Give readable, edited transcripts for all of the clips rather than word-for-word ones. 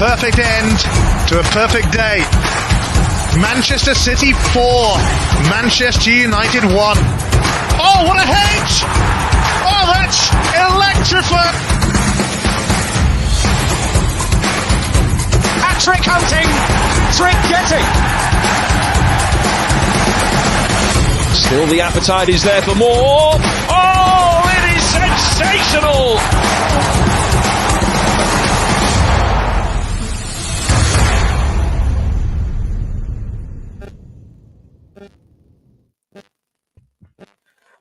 Perfect end to a perfect day. Manchester City 4, Manchester United 1. Oh, what a hedge! Oh, that's electrifying! Hat-trick hunting, trick getting. Still the appetite is there for more. Oh, it is sensational!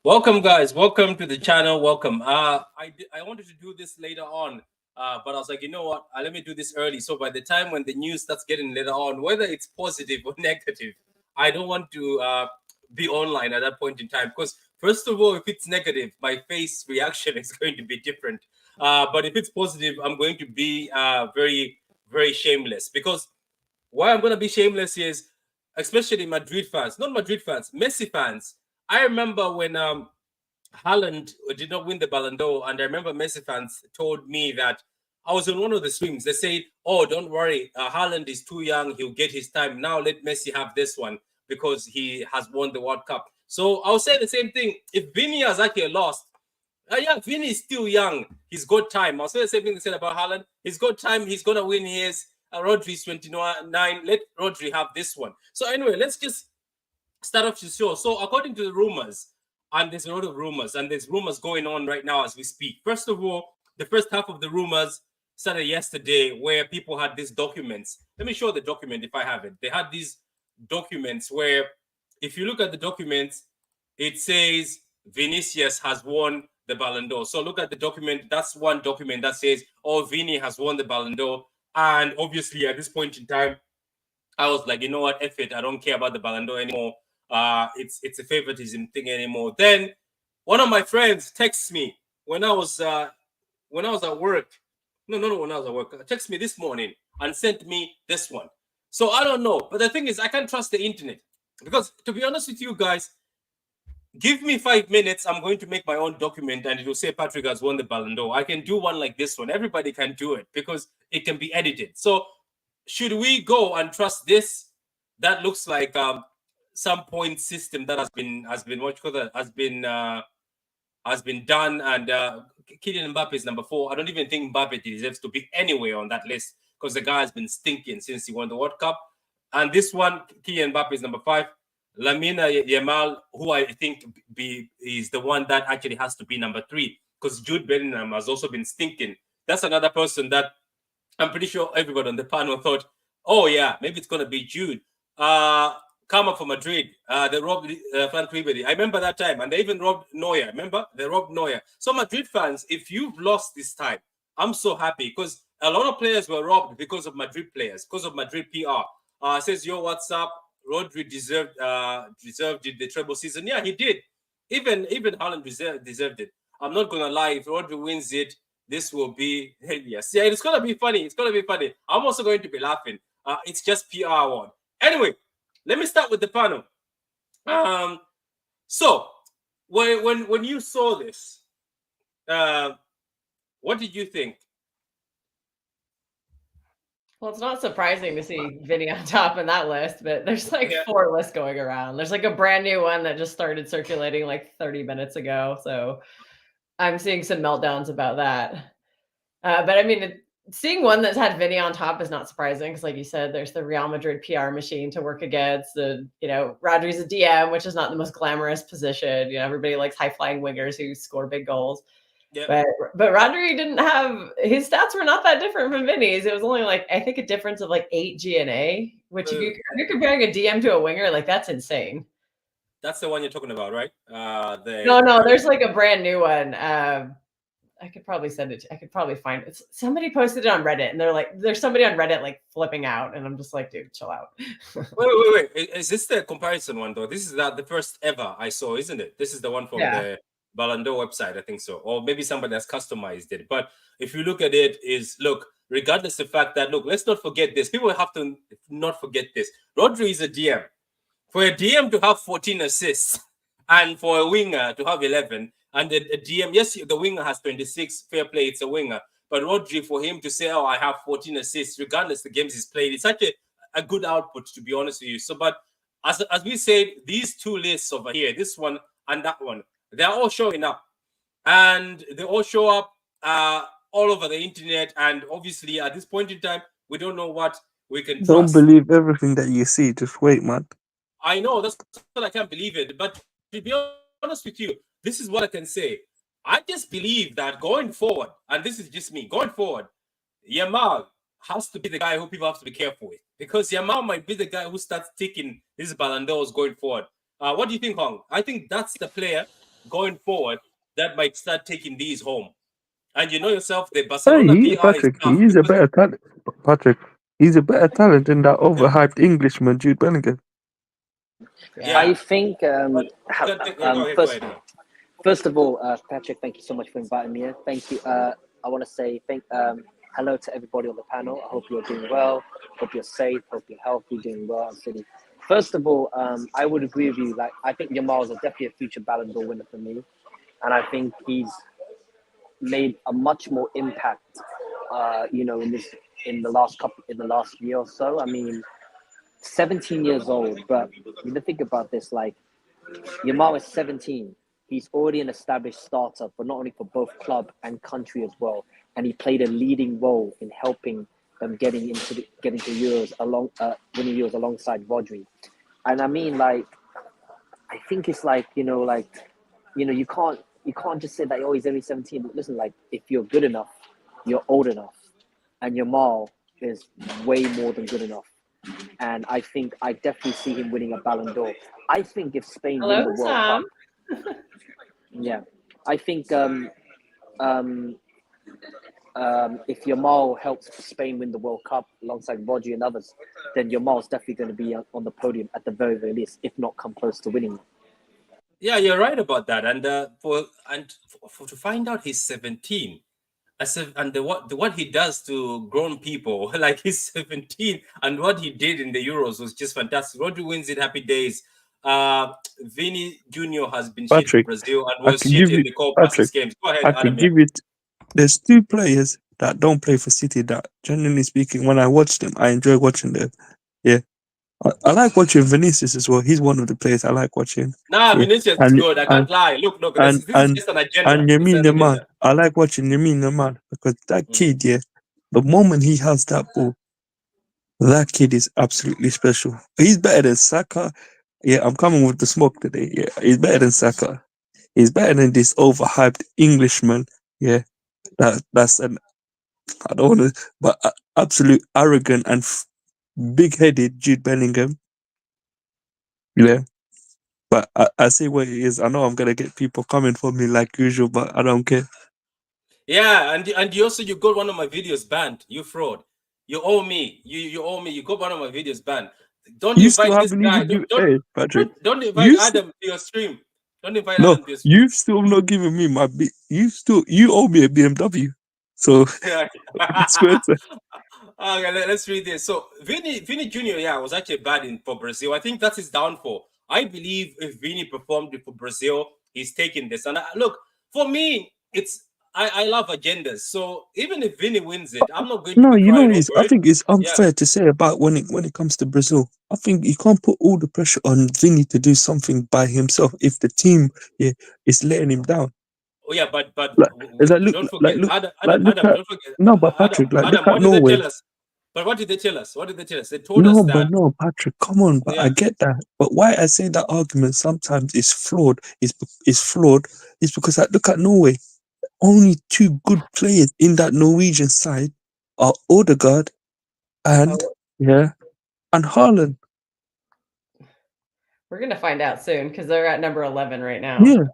Welcome, guys. Welcome to the channel. Welcome. I wanted to do this later on, but I was like, you know what? Let me do this early. So by the time when the news starts getting later on, whether it's positive or negative, I don't want to be online at that point in time. Because first of all, if it's negative, my face reaction is going to be different. But if it's positive, I'm going to be very, very shameless. Because why I'm going to be shameless is, especially Madrid fans, not Madrid fans, Messi fans. I remember when Haaland did not win the Ballon d'Or, and I remember Messi fans told me that I was on one of the streams. They said, "Oh, don't worry, Haaland is too young; he'll get his time. Now let Messi have this one because he has won the World Cup." So I'll say the same thing. If Vini has actually lost, yeah, Vini is still young. He's got time. I'll say the same thing they said about Haaland. He's got time. He's gonna win his. Rodri's 29. Let Rodri have this one. So anyway, let's just start off the show. So according to the rumors, and there's a lot of rumors, and there's rumors going on right now as we speak. First of all, the first half of the rumors started yesterday where people had these documents. Let me show the document if I have it. They had these documents where if you look at the documents, it says Vinicius has won the Ballon d'Or. So look at the document. That's one document that says, oh, Vini has won the Ballon d'Or. And obviously at this point in time, I was like, you know what, F it. I don't care about the Ballon d'Or anymore. It's a favoritism thing anymore. Then one of my friends texts me when I was at work. No, when I was at work. Text me this morning and sent me this one. So I don't know. But the thing is, I can't trust the internet. Because to be honest with you guys, give me 5 minutes, I'm going to make my own document and it will say Patrick has won the Ballon d'Or. I can do one like this one. Everybody can do it because it can be edited. So should we go and trust this? That looks like some point system that has been done, and Kylian Mbappe is number 4. I don't even think Mbappe deserves to be anywhere on that list because the guy has been stinking since he won the World Cup. And this one, Kylian Mbappe is number 5. Lamine Yamal, who I think is the one that actually has to be number 3 because Jude Bellingham has also been stinking. That's another person that I'm pretty sure everybody on the panel thought, oh yeah, maybe it's gonna be Jude. Karma for Madrid. They robbed Frank Ribery. I remember that time, and they even robbed Neuer. Remember, they robbed Neuer. So Madrid fans, if you've lost this time, I'm so happy because a lot of players were robbed because of Madrid players, because of Madrid PR. Says your WhatsApp, Rodri deserved the treble season. Yeah, he did. Even Haaland deserved it. I'm not gonna lie. If Rodri wins it, this will be yes. Yeah, it's gonna be funny. It's gonna be funny. I'm also going to be laughing. It's just PR one. Anyway, let me start with the panel. So when you saw this, what did you think? Well, it's not surprising to see Vinny on top in that list, but there's like Yeah. 4 lists going around. There's like a brand new one that just started circulating like 30 minutes ago. So I'm seeing some meltdowns about that. But I mean, seeing one that's had Vinny on top is not surprising because, like you said, there's the Real Madrid PR machine to work against. Rodri's a DM, which is not the most glamorous position. Everybody likes high flying wingers who score big goals. Yeah. But Rodri didn't have his stats were not that different from Vinny's. It was only like I think a difference of like 8 GNA, which if you're comparing a DM to a winger, like that's insane. That's the one you're talking about, right? No, there's like a brand new one. I could probably send it. I could probably find it. Somebody posted it on Reddit, and they're like, "There's somebody on Reddit like flipping out," and I'm just like, "Dude, chill out." wait. Is this the comparison one though? This is the first ever I saw, isn't it? This is the one from the Ballon website, I think so, or maybe somebody has customized it. But if you look at it, regardless of the fact that let's not forget this. People have to not forget this. Rodri is a DM. For a DM to have 14 assists and for a winger to have 11. And a DM, yes, the winger has 26, fair play, it's a winger. But Rodri, for him to say, I have 14 assists, regardless of the games he's played, it's such a good output, to be honest with you. So, but as we said, these 2 lists over here, this one and that one, they're all showing up. And they all show up all over the internet. And obviously, at this point in time, we don't know what we can trust. Don't believe everything that you see. Just wait, man. I know, that's what I can't believe it. But to be honest with you, this is what I can say. I just believe that going forward, and this is just me, going forward, Yamal has to be the guy who people have to be careful with. Because Yamal might be the guy who starts taking these Ballon d'Ors going forward. What do you think, Hong? I think that's the player going forward that might start taking these home. And you know yourself, the Barcelona PR Patrick, is tough. he's a better talent. Patrick, he's a better talent than that overhyped Englishman, Jude Bellingham. Yeah. I think first of all, Patrick, thank you so much for inviting me here. Thank you. I want to say hello to everybody on the panel. I hope you're doing well. Hope you're safe. Hope you're healthy. Doing well. First of all, I would agree with you. Like, I think Yamal is definitely a future Ballon d'Or winner for me, and I think he's made a much more impact. In the last year or so. I mean, 17 years old, but you think about this, like, Yamal is 17. He's already an established starter, but not only for both club and country as well. And he played a leading role in helping them getting to Euros winning Euros alongside Rodri. And I mean, like, I think it's like, you can't just say that, he's only 17. But listen, like, if you're good enough, you're old enough. And Yamal is way more than good enough. And I think I definitely see him winning a Ballon d'Or. I think if Spain win the World Cup, I think if Yamal helps Spain win the World Cup alongside Rodri and others, then Yamal's definitely going to be on the podium at the very, very least, if not come close to winning. Yeah, you're right about that. And to find out he's 17. And what he does to grown people, like he's 17, and what he did in the Euros was just fantastic. Rodri wins it, happy days. Vini Jr. has been shit for Brazil and was shit in the Copa games. Go ahead, Adam. There's 2 players that don't play for City that, generally speaking, when I watch them, I enjoy watching them. Yeah. I like watching Vinicius as well. He's one of the players I like watching. Vinicius is good. I can't lie. Look. This is just an agenda. And Yamin Yamal. I like watching Yamin Yamal because that kid, the moment he has that ball, that kid is absolutely special. He's better than Saka. Yeah, I'm coming with the smoke today. Yeah, he's better than Saka. He's better than this overhyped Englishman. Yeah, that's an, I don't want to, but absolute arrogant and big-headed Jude Bellingham. Yeah, but I see what it is. I know I'm gonna get people coming for me like usual, but I don't care. Yeah, and you got one of my videos banned. You fraud. You owe me. You owe me. You got one of my videos banned. Don't invite this guy. Don't invite Adam to your stream. Don't invite Adam to your stream. You've still not given me my you owe me a BMW. So okay, let's read this. So Vini Jr. was actually bad for Brazil. I think that's his downfall. I believe if Vini performed for Brazil, he's taking this. And look, for me, it's I love agendas. So even if Vinny wins it, I'm not going to No, be you know crying what it is. over I it. think it's Yeah. unfair to say about when it comes to Brazil. I think you can't put all the pressure on Vinny to do something by himself if the team is letting him down. Oh yeah, but Like, is that look don't like forget look like Adam. look Adam, at don't forget no, but Adam. Patrick, like Adam, look at what did they Norway. tell us? But what did they tell us? What did they tell us? They told us No, but that no, Patrick, come on. But yeah. I get that. But why I say that argument sometimes is flawed is flawed is because I look at Norway. Only two good players in that Norwegian side are Odegaard and Oh, and Haaland. we're gonna find out soon because they're at number 11 right now. Yeah.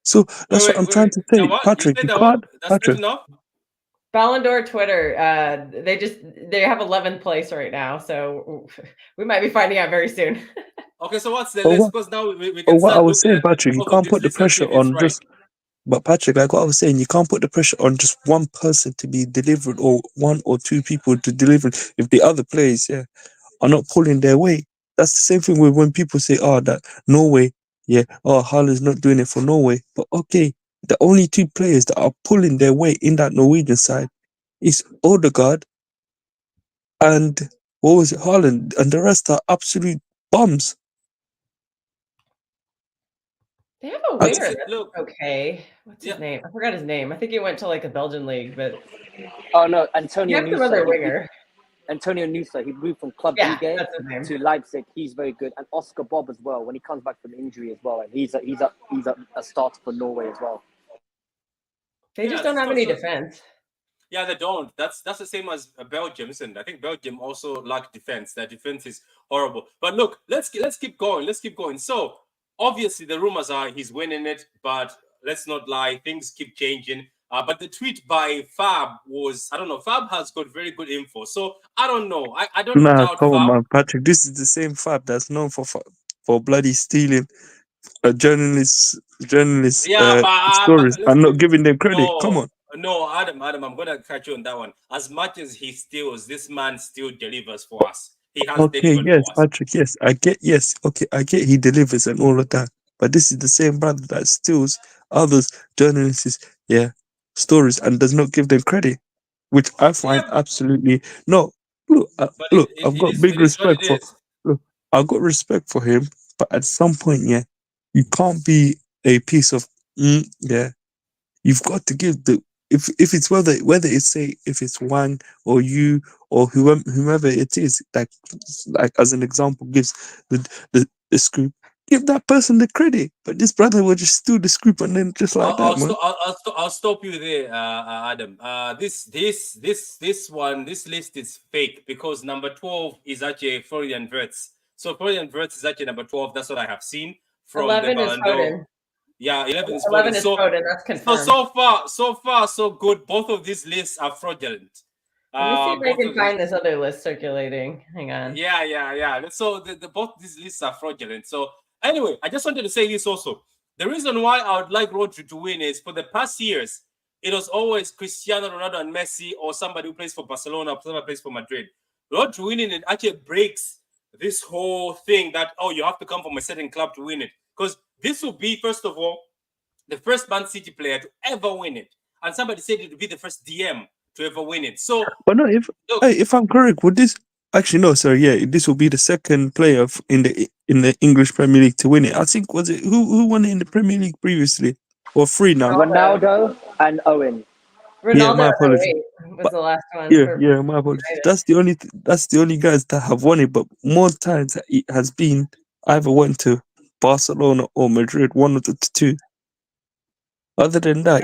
So that's what I'm trying Wait. to Now say, what? You Patrick. said You that what? can't, That's not Patrick. enough? Ballon d'Or Twitter, they have 11th place right now, so we might be finding out very soon. Okay, so what's the Or list? what? Because now we Or can what I start was looking saying, at Patrick. You both of can't these put the lists and see pressure if it's on right. just. But Patrick, like what I was saying, you can't put the pressure on just one person to be delivered or one or two people to deliver if the other players, are not pulling their weight. That's the same thing with when people say, "Oh, that Norway, Haaland's not doing it for Norway." But okay, the only two players that are pulling their weight in that Norwegian side is Odegaard and what was it, Haaland, and the rest are absolute bums. They have a I- winger that's Look, okay. What's his yeah. name? I forgot his name. I think he went to like a Belgian league, but Oh no, you Antonio have some other Nusa. winger. Antonio Nusa. He moved from Club Yeah, Brugge that's his name. to Leipzig. He's very good, and Oscar Bob as well. When he comes back from injury as well, and he's a starter for Norway as well. They just don't have any defense. Yeah, they don't. That's the same as Belgium, isn't it? I think Belgium also lack defense. Their defense is horrible. But look, let's keep going. Let's keep going. So obviously the rumors are he's winning it, but let's not lie, things keep changing. But the tweet by Fab was, I don't know, Fab has got very good info. So I don't know. I don't Nah, doubt come on, Fab. man, Patrick. This is the same Fab that's known for bloody stealing journalists Yeah, but stories let's and keep not giving them credit. Come no. on. No, Adam, I'm gonna catch you on that one. As much as he steals, this man still delivers for us. He has Okay, delivered yes, for us. Patrick, yes, I get, yes, okay, I get he delivers and all of that, but this is the same brother that steals others, journalists, stories and does not give them credit, which I find Yeah, absolutely no. Look, but I've got big it is what it respect for, is. look, I've got respect for him, but at some point, you can't be a piece of, you've got to give the if it's whether it's say if it's Wang or you or whomever it is, like as an example gives the scoop, give that person the credit. But this brother will just steal the scoop and then just like that, man. I'll stop you there, Adam. This list is fake because number 12 is actually Florian Wirtz. So Florian Wirtz is actually number 12. That's what I have seen from the 11 is Ballon d'Or. Foden. Yeah, 11 is 11 Foden. is So Foden. That's confirmed. so far, so good. Both of these lists are fraudulent. Let me see if I Both can of these, find this other list circulating. Hang on. yeah. So the both these lists are fraudulent. So anyway, I just wanted to say this also. The reason why I would like Rodri to win is for the past years, it was always Cristiano Ronaldo and Messi or somebody who plays for Barcelona or somebody who plays for Madrid. Rodri winning it actually breaks this whole thing that, oh, you have to come from a certain club to win it. Because this will be, first of all, the first Man City player to ever win it. And somebody said it would be the first DM to ever win it. So, But no, if I'm correct, would this actually no, sorry, this will be the second player in the English Premier League to win it. I think was it who won it in the Premier League previously or three now? Ronaldo and Owen. Yeah, Ronaldo my apologies. 08 was the last one. My apologies. That's the only guys that have won it. But more times it has been either went to Barcelona or Madrid, one of the two. Other than that,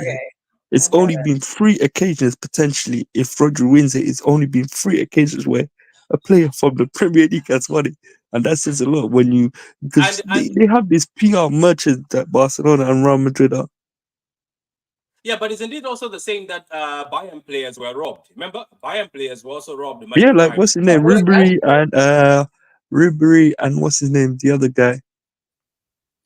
it's only been 3 occasions potentially. If Rodri wins it, it's only been 3 occasions where a player from the Premier League has won it, and that says a lot when you because they have this PR merchant that Barcelona and Real Madrid are. Yeah, but isn't it also the same that Bayern players were robbed? Remember, Bayern players were also robbed. Yeah, like what's his name, Ribery and what's his name, the other guy.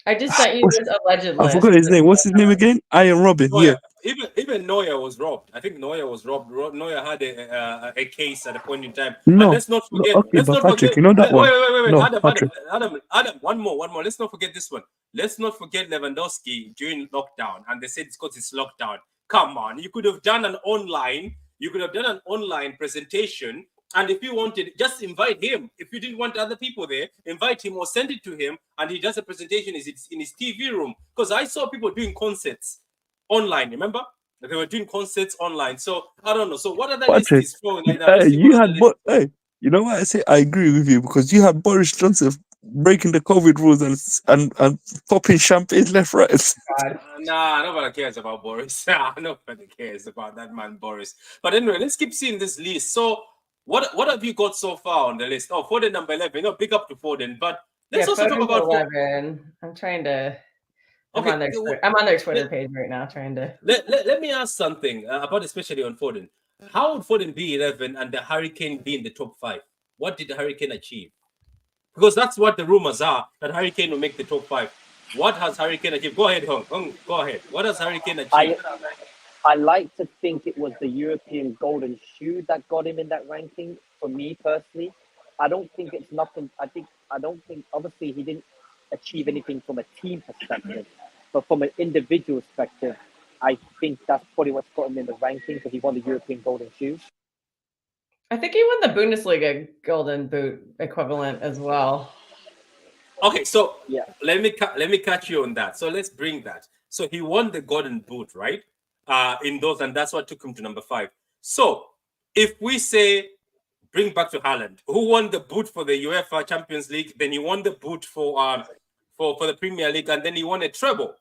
I just sent you this alleged list. I forgot his name. What's his name again? Iron Robin. Neuer. Yeah. Even Neuer was robbed. I think Neuer was robbed. Neuer had a case at a point in time. No. And let's not forget. Okay, let's but not Patrick, forget. you know that one. Wait. No, Patrick. Adam. One more. Let's not forget this one. Let's not forget Lewandowski during lockdown, and they said it's because it's lockdown. Come on, you could have done an online. You could have done an online presentation, and if you wanted, just invite him. If you didn't want other people there, invite him or send it to him, and he does a presentation in his TV room. Because I saw people doing concerts online. Remember, they were doing concerts online. So I don't know. So what other list Patrick, is flowing right now? Let's see you what had other list. hey, you know what I say? I agree with you because you had Boris Johnson breaking the COVID rules and popping champagne left, right. Nah, nobody cares about Boris. Nobody cares about that man, Boris. But anyway, let's keep seeing this list. So, what have you got so far on the list? Oh, Foden number 11. You know, big up to Foden. But let's also talk Foden's about 11. I'm trying to. I'm on their Twitter page right now, trying to. Let me ask something about especially on Foden. How would Foden be 11 and the Hurricane be in the top 5? What did the Hurricane achieve? Because that's what the rumors are, that Hurricane will make the top 5. What has Hurricane achieved? Go ahead, Hong. Go ahead. What has Hurricane achieved? I like to think it was the European Golden Shoe that got him in that ranking. For me personally, I don't think it's nothing. I don't think. Obviously, he didn't achieve anything from a team perspective, but from an individual perspective, I think that's probably what's got him in the ranking because he won the European Golden Shoe. I think he won the Bundesliga Golden Boot equivalent as well. Okay, so yeah, let me catch you on that. So let's bring that. So he won the Golden Boot, right? In those, and that's what took him to number 5. So if we say bring back to Haaland, who won the boot for the UEFA Champions League, then he won the boot for the Premier League, and then he won a treble.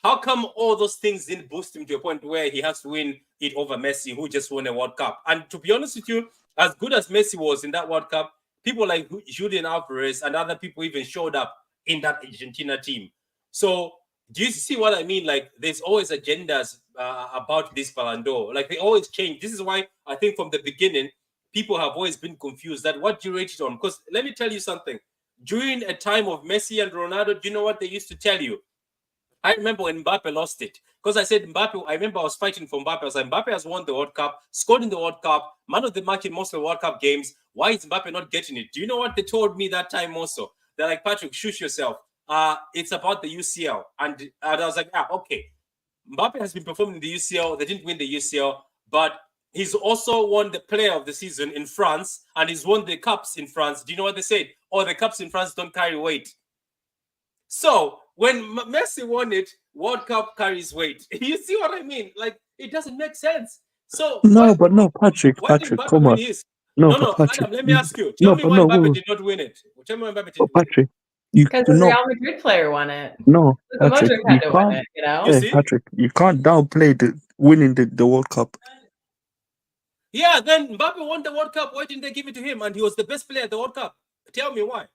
How come all those things didn't boost him to a point where he has to win it over Messi, who just won a World Cup? And to be honest with you, as good as Messi was in that World Cup, people like Julian Alvarez and other people even showed up in that Argentina team. So do you see what I mean? Like, there's always agendas about this Ballon d'Or. Like, they always change. This is why I think from the beginning, people have always been confused that what do you rate it on? Because let me tell you something. During a time of Messi and Ronaldo, do you know what they used to tell you? I remember when Mbappe lost it. Because I said Mbappe, I remember I was fighting for Mbappe. I was like, Mbappe has won the World Cup, scored in the World Cup, man of the match in most of the World Cup games. Why is Mbappe not getting it? Do you know what they told me that time also? They're like, Patrick, shush yourself. It's about the UCL. And I was like, okay. Mbappe has been performing in the UCL. They didn't win the UCL, but he's also won the player of the season in France, and he's won the cups in France. Do you know what they said? Oh, the cups in France don't carry weight. So when Messi won it, World Cup carries weight. You see what I mean? Like, it doesn't make sense. So Patrick, come on. No, Patrick, Adam, let me ask you. Tell me why Mbappe did not win it. Tell me why Mbappe did not win it. Because the Real Madrid player won it. No, Patrick, had to win it, you know? Hey, Patrick, you can't downplay the winning the World Cup. Yeah, then Mbappe won the World Cup. Why didn't they give it to him? And he was the best player at the World Cup. Tell me why.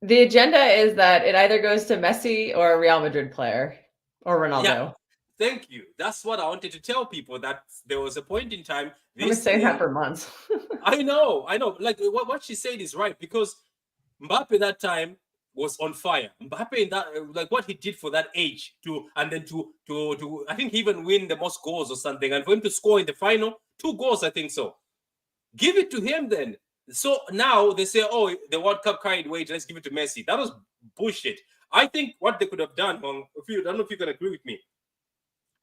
The agenda is that it either goes to Messi or a Real Madrid player or Ronaldo. Yeah, thank you. That's what I wanted to tell people, that there was a point in time. I've been saying that for months. I know. Like, what she said is right, because Mbappe that time was on fire. Mbappe in that, like, what he did for that age to I think he even win the most goals or something, and for him to score in the final 2 goals, I think so. Give it to him then. So now they say, oh, the World Cup carried weight, let's give it to Messi. That was bullshit. I think what they could have done, I don't know if you can agree with me,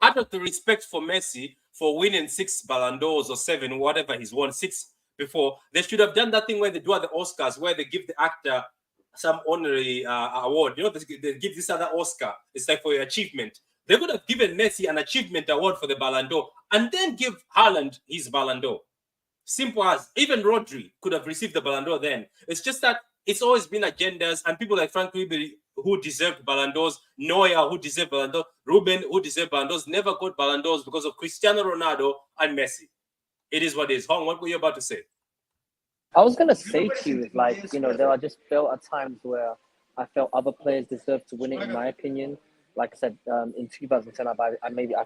out of the respect for Messi for winning 6 Ballon d'Ors or 7, whatever he's won, 6 before, they should have done that thing where they do at the Oscars, where they give the actor some honorary award. You know, they give this other Oscar. It's like for your achievement. They could have given Messi an achievement award for the Ballon d'Or and then give Haaland his Ballon d'Or. Simple as. Even Rodri could have received the Ballon d'Or then. It's just that it's always been agendas, and people like Frank Ribery, who deserved Ballon d'Ors, Neuer, who deserved Ballon d'Or, Ruben, who deserved Ballon d'Ors, never got Ballon d'Ors because of Cristiano Ronaldo and Messi. It is what it is. Hong, what were you about to say? I was going to say to you, like, you know, there are just felt at times where I felt other players deserved to win it, in my opinion. Like I said, in 2010, I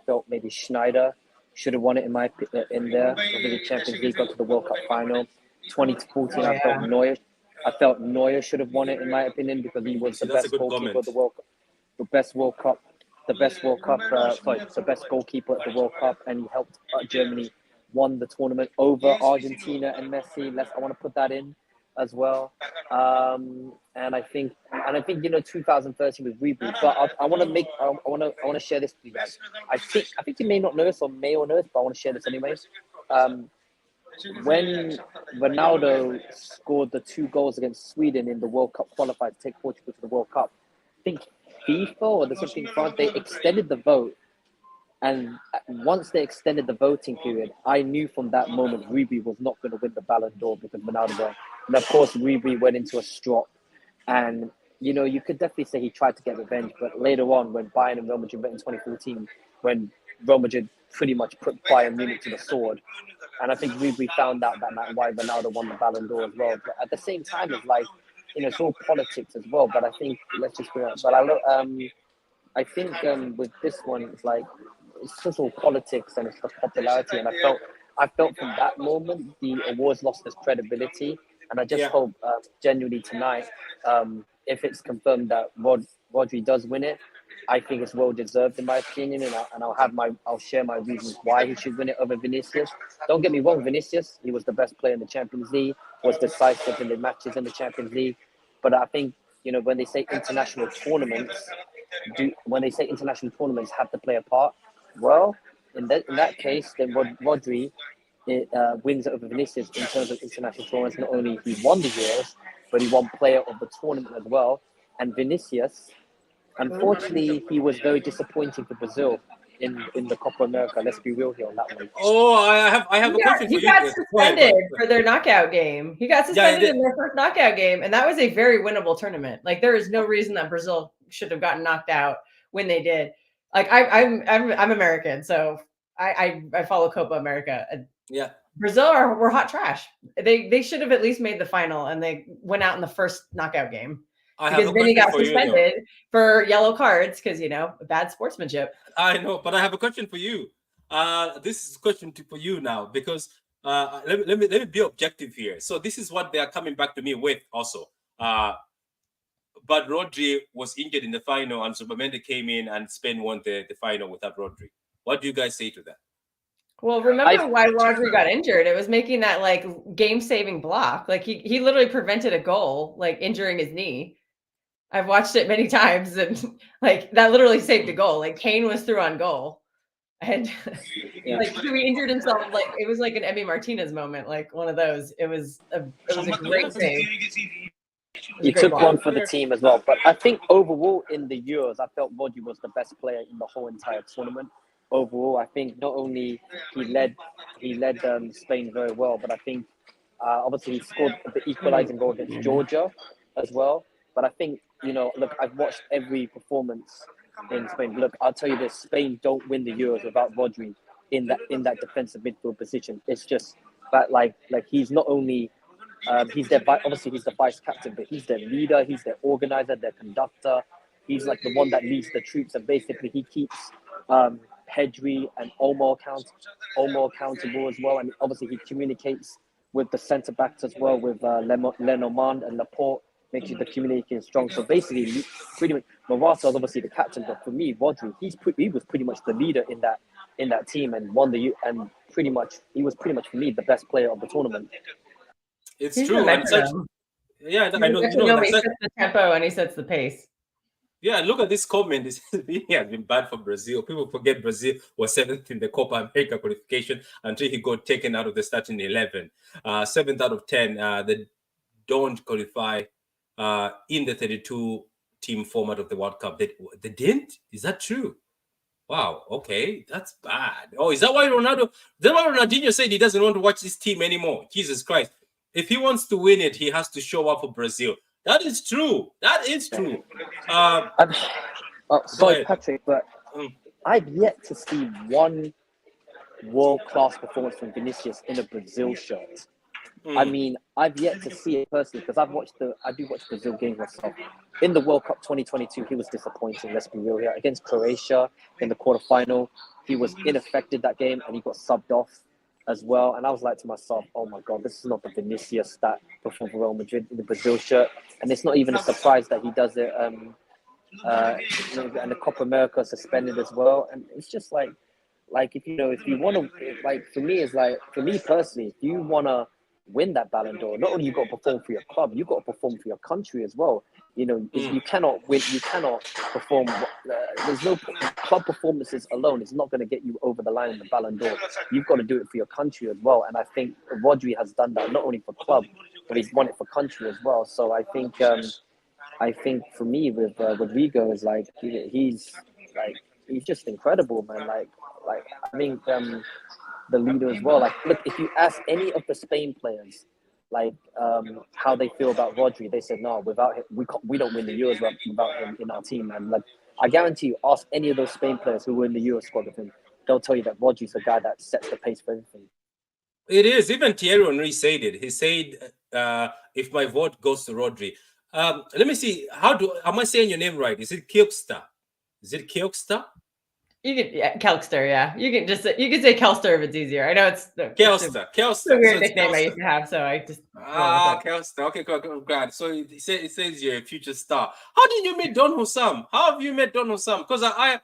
felt maybe Schneider should have won it in there. I think the Champions League got to the World Cup final. 2014, I felt Neuer should have won it, in my opinion, because he was the best goalkeeper of the World Cup, the best goalkeeper at the World Cup, and he helped Germany won the tournament over Argentina and Messi. I want to put that in. as well. And I think 2013 was reboot. But I want to share this with you guys. I think you may not know this or may or know this, but I want to share this anyways. When Ronaldo scored the 2 goals against Sweden in the World Cup qualifier to take Portugal to the World Cup, I think FIFA or there's something in France, they extended the vote. And once they extended the voting period, I knew from that moment Rodri was not going to win the Ballon d'Or because Ronaldo won. And of course, Rodri went into a strop. And, you could definitely say he tried to get revenge. But later on, when Bayern and Real Madrid met in 2014, when Real Madrid pretty much put Bayern Munich to the sword, and I think Rodri found out that night why Ronaldo won the Ballon d'Or as well. But at the same time, it's like, it's all politics as well. But I think, let's just bring it up. But I think with this one, it's like, it's just all politics and it's the popularity. And I felt from that moment, the awards lost its credibility. And I just hope genuinely tonight, if it's confirmed that Rodri does win it, I think it's well deserved in my opinion, and I'll share my reasons why he should win it over Vinicius. Don't get me wrong, Vinicius, he was the best player in the Champions League, was decisive in the matches in the Champions League. But I think when they say international tournaments have to play a part, well, in that case, then Rodri wins over Vinicius in terms of international tournaments. Not only he won the Euros, but he won Player of the Tournament as well. And Vinicius, unfortunately, he was very disappointing for Brazil in the Copa America. Let's be real here on that one. Oh, I have a question for you. He got suspended for their knockout game. He got suspended in their first knockout game, and that was a very winnable tournament. Like, there is no reason that Brazil should have gotten knocked out when they did. Like, I'm American, so I follow Copa America. Yeah. Brazil were hot trash. They should have at least made the final, and they went out in the first knockout game. Because then he got suspended for yellow cards because, bad sportsmanship. I know, but I have a question for you. This is a question for you now because let me be objective here. So this is what they are coming back to me with also. But Rodri was injured in the final and Supermente came in and Spain won the final without Rodri. What do you guys say to that? Well, remember why Rodri got injured? It was making that game-saving block. Like he literally prevented a goal, injuring his knee. I've watched it many times, and that literally saved a goal. Like Kane was through on goal, and he injured himself. It was like an Emi Martinez moment, like one of those. It was a great save. He took one for the team as well. But I think overall in the Euros, I felt Rodri was the best player in the whole entire tournament. Overall, I think not only he led Spain very well, but I think obviously he scored the equalizing goal against Georgia as well. But I think, look, I've watched every performance in Spain. Look, I'll tell you this: Spain don't win the Euros without Rodri in that defensive midfield position. It's just that he's not only he's obviously he's the vice captain, but he's their leader, he's their organizer, their conductor. He's the one that leads the troops, and basically he keeps Pedri and Olmo accountable as well. And obviously he communicates with the centre backs as well, with Lenormand and Laporte, makes sure the communication is strong. So basically, pretty much Morata is obviously the captain, but for me, Rodri, he was pretty much the leader in that team and won he was pretty much for me the best player of the tournament. It's true. And I know. He sets the tempo and he sets the pace. Yeah, look at this comment. He has been bad for Brazil. People forget Brazil was 7th in the Copa America qualification until he got taken out of the starting 11. 7th out of 10. They don't qualify in the 32-team format of the World Cup. They didn't? Is that true? Wow. Okay, that's bad. Oh, is that why Ronaldinho said he doesn't want to watch this team anymore? Jesus Christ. If he wants to win it, he has to show up for Brazil. That is true. Sorry, Patrick, but I've yet to see one world-class performance from Vinicius in a Brazil shirt. I mean, I've yet to see it personally because I do watch Brazil games myself. In the World Cup 2022, he was disappointing. Let's be real here. Against Croatia in the quarterfinal, he was ineffective that game and he got subbed off as well. And I was like to myself, oh my God, this is not the Vinicius that performed for Real Madrid in the Brazil shirt. And it's not even a surprise that he does it. And the Copa America suspended as well. And it's just if you want to, for me personally, if you want to win that Ballon d'Or, not only you got to perform for your club, you got to perform for your country as well. You know, you cannot win, you cannot perform. There's no club performances alone. It's not going to get you over the line in the Ballon d'Or. You've got to do it for your country as well. And I think Rodri has done that, not only for club, but he's won it for country as well. So I think for me with Rodrigo is like he's just incredible, man. Like I think the leader as well. Like, look, if you ask any of the Spain players, like how they feel about Rodri, they said no, without him, we don't win the Euros without him in our team, man. Like, I guarantee you, ask any of those Spain players who were in the Euro squad with him, they'll tell you that Rodri's the guy that sets the pace for everything. It is. Even Thierry Henry said it. He said, if my vote goes to Rodri. Let me see. Am I saying your name right? Is it Kilkster? Is it Kilkster? You can Kelkster, yeah. You can say Kelster if it's easier. I know it's Kelster. It's a weird nickname I used to have, so I just Kelster. Okay, glad. So it says you're a future star. How did you meet Don Hussam? How have you met Don Hussam? Because I've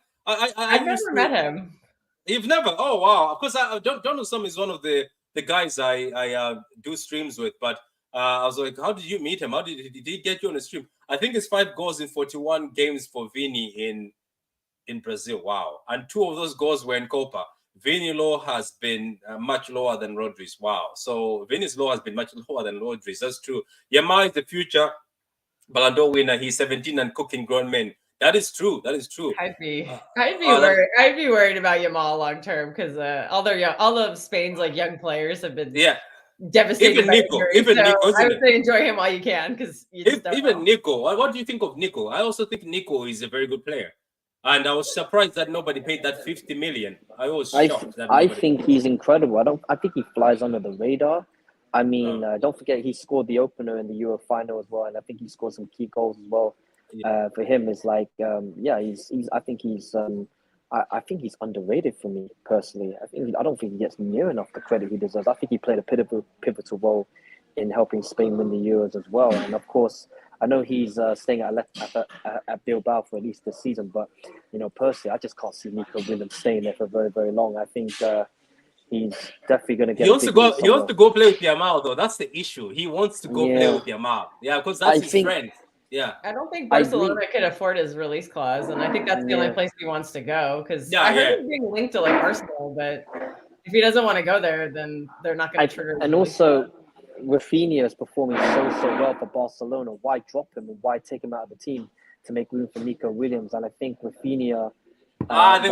never met him. You've never? Oh wow! Because Don Hussam is one of the guys I do streams with, but I was like, how did you meet him? How did he get you on the stream? I think it's 5 goals in 41 games for Vini in Brazil. Wow. And 2 of those goals were in Copa. Vini's low has been much lower than Rodri's. Wow. So Vini's low has been much lower than Rodri's. That's true. Yamal is the future Ballon d'Or winner. He's 17 and cooking grown men. That is true. That is true. I'd be worried about Yamal long term because all of Spain's like young players have been devastated. Even Nico, I would say enjoy him while you can because even Nico. What do you think of Nico? I also think Nico is a very good player, and I was surprised that nobody paid that 50 million. I was shocked. I think he's incredible. I think he flies under the radar. I mean, don't forget he scored the opener in the Euro final as well, and I think he scored some key goals as well. For him, is like, I think he's underrated for me personally. I don't think he gets near enough the credit he deserves. I think he played a pivotal role in helping Spain win the Euros as well. And of course, I know he's staying at Bilbao for at least this season. But personally, I just can't see Nico Williams staying there for very, very long. I think he's definitely going to get. He wants to go play with Yamal, though. That's the issue. He wants to go play with Yamal. Yeah, because that's his friend. Yeah, I don't think Barcelona could afford his release clause, and I think that's the only place he wants to go. Because I heard him being linked to like Arsenal, but if he doesn't want to go there, then they're not going to trigger. And also, Rafinha is performing so well for Barcelona. Why drop him and why take him out of the team to make room for Nico Williams? And I think Rafinha. They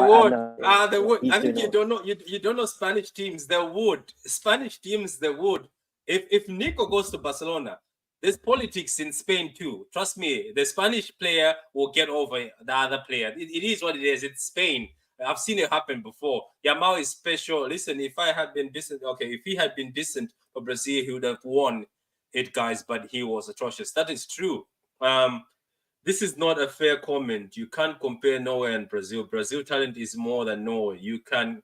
would. I think you don't know. You don't know Spanish teams. They would. Spanish teams. They would. If Nico goes to Barcelona. There's politics in Spain too. Trust me, the Spanish player will get over the other player. It is what it is. It's Spain. I've seen it happen before. Yamal is special. Listen, if he had been decent for Brazil, he would have won it, guys. But he was atrocious. That is true. This is not a fair comment. You can't compare Norway and Brazil. Brazil talent is more than Norway. You can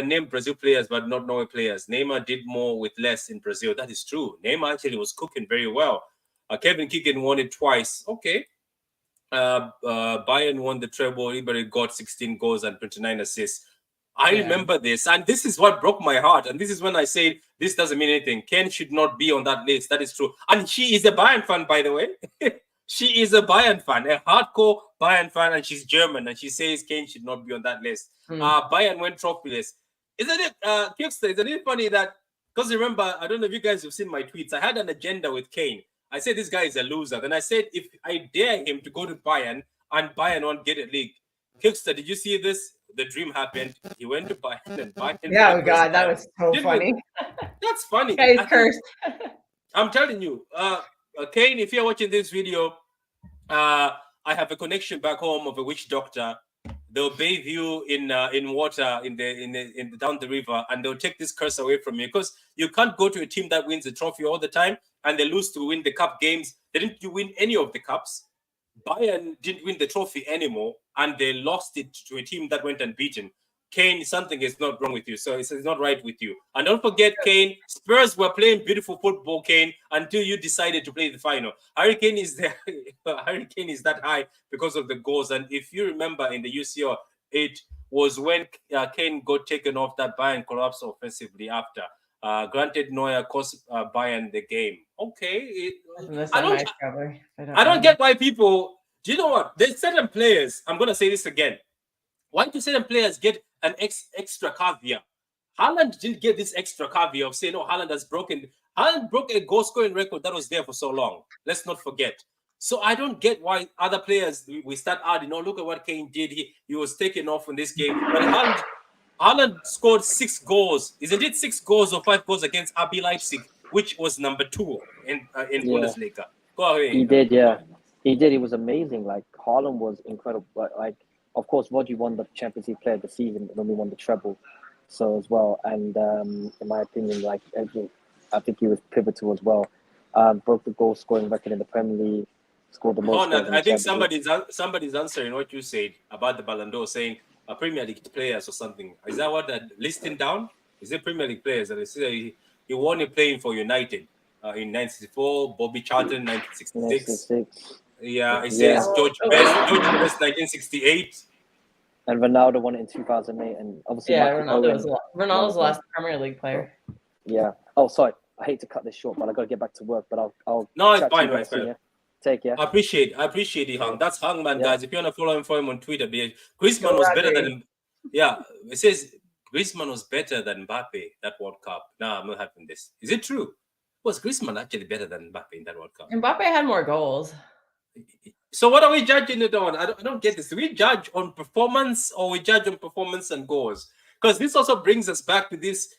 name Brazil players, but not Norway players. Neymar did more with less in Brazil. That is true. Neymar actually was cooking very well. Kevin Keegan won it twice. Okay. Bayern won the treble. Ribery got 16 goals and 29 assists. I remember this, and this is what broke my heart. And this is when I said, this doesn't mean anything. Kane should not be on that list. That is true. And she is a Bayern fan, by the way. She is a Bayern fan, a hardcore Bayern fan, and she's German, and she says Kane should not be on that list. Bayern went trophyless. Isn't it, Kirkster, isn't it funny that, because remember, I don't know if you guys have seen my tweets, I had an agenda with Kane. I said this guy is a loser. Then I said, if I dare him to go to Bayern, and Bayern won't get a league. Kirkster, did you see this? The dream happened. He went to Bayern, and Bayern... Yeah, oh God, that was so funny. That's funny. Guy's cursed. I'm telling you, Kane, if you're watching this video, I have a connection back home of a witch doctor. They'll bathe you in water in the down the river, and they'll take this curse away from you, because you can't go to a team that wins the trophy all the time and they lose to win the cup games. They didn't win any of the cups. Bayern didn't win the trophy anymore, and they lost it to a team that went unbeaten. Kane, something is not wrong with you. So it's not right with you. And don't forget, Kane, Spurs were playing beautiful football, Kane, until you decided to play the final. Harry Kane is there. Harry Kane is that high because of the goals. And if you remember in the UCL, it was when Kane got taken off that Bayern collapsed offensively after. Granted, Neuer cost Bayern the game. Okay, I don't get why people. Do you know what? There's certain players. I'm gonna say this again. Why do certain players get an extra caveat? Haaland didn't get this extra caveat of saying, "Oh, Haaland has broken." Haaland broke a goal-scoring record that was there for so long. Let's not forget. So I don't get why other players we start adding. Oh, look at what Kane did. He was taken off in this game, but Haaland scored 6 goals. Isn't it 6 goals or 5 goals against RB Leipzig, which was number 2 in Bundesliga? Go ahead. He did, yeah. He did. He was amazing. Like, Haaland was incredible. But, like, of course, Rodri won the Champions League Player of the Season when we won the treble. So, as well. And in my opinion, like, I think he was pivotal as well. Broke the goal scoring record in the Premier League. Scored the most. I think somebody's answering what you said about the Ballon d'Or, saying Premier League players or something. Is that what they're listing down? Is it Premier League players? And they say he won it playing for United in 1964, Bobby Charlton 1966. Yeah, it says George Best 1968. And Ronaldo won it in 2008. And obviously, Ronaldo's the last Premier League player. Yeah. Oh, sorry. I hate to cut this short, but I got to get back to work. But I'll no, it's fine, right? Take care. I appreciate it, Hung. That's Hangman, guys. If you want to follow him on Twitter, Griezmann was better than. Yeah, it says Griezmann was better than Mbappe that World Cup. No, I'm not having this. Is it true? Was Griezmann actually better than Mbappe in that World Cup? Mbappe had more goals. So what are we judging it on? I don't get this. Do we judge on performance or we judge on performance and goals? Because this also brings us back to this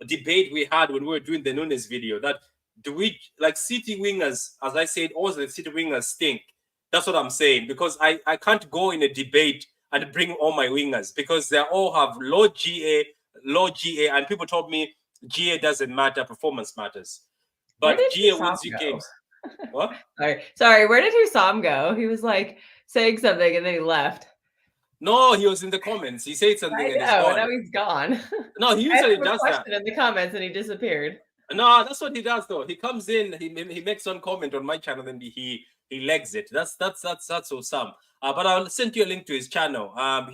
debate we had when we were doing the Nunes video. That do we like City wingers? As I said, all the City wingers stink. That's what I'm saying. Because I can't go in a debate and bring all my wingers because they all have low GA, and people told me GA doesn't matter, performance matters. But GA wins you games. What? Sorry. Where did Hussam go? He was like saying something and then he left. No, he was in the comments. He said something and he's gone. Now he's gone. No, he usually does that. In the comments and he disappeared. No, that's what he does though. He comes in, he makes one comment on my channel, and he legs it. That's awesome. But I'll send you a link to his channel. I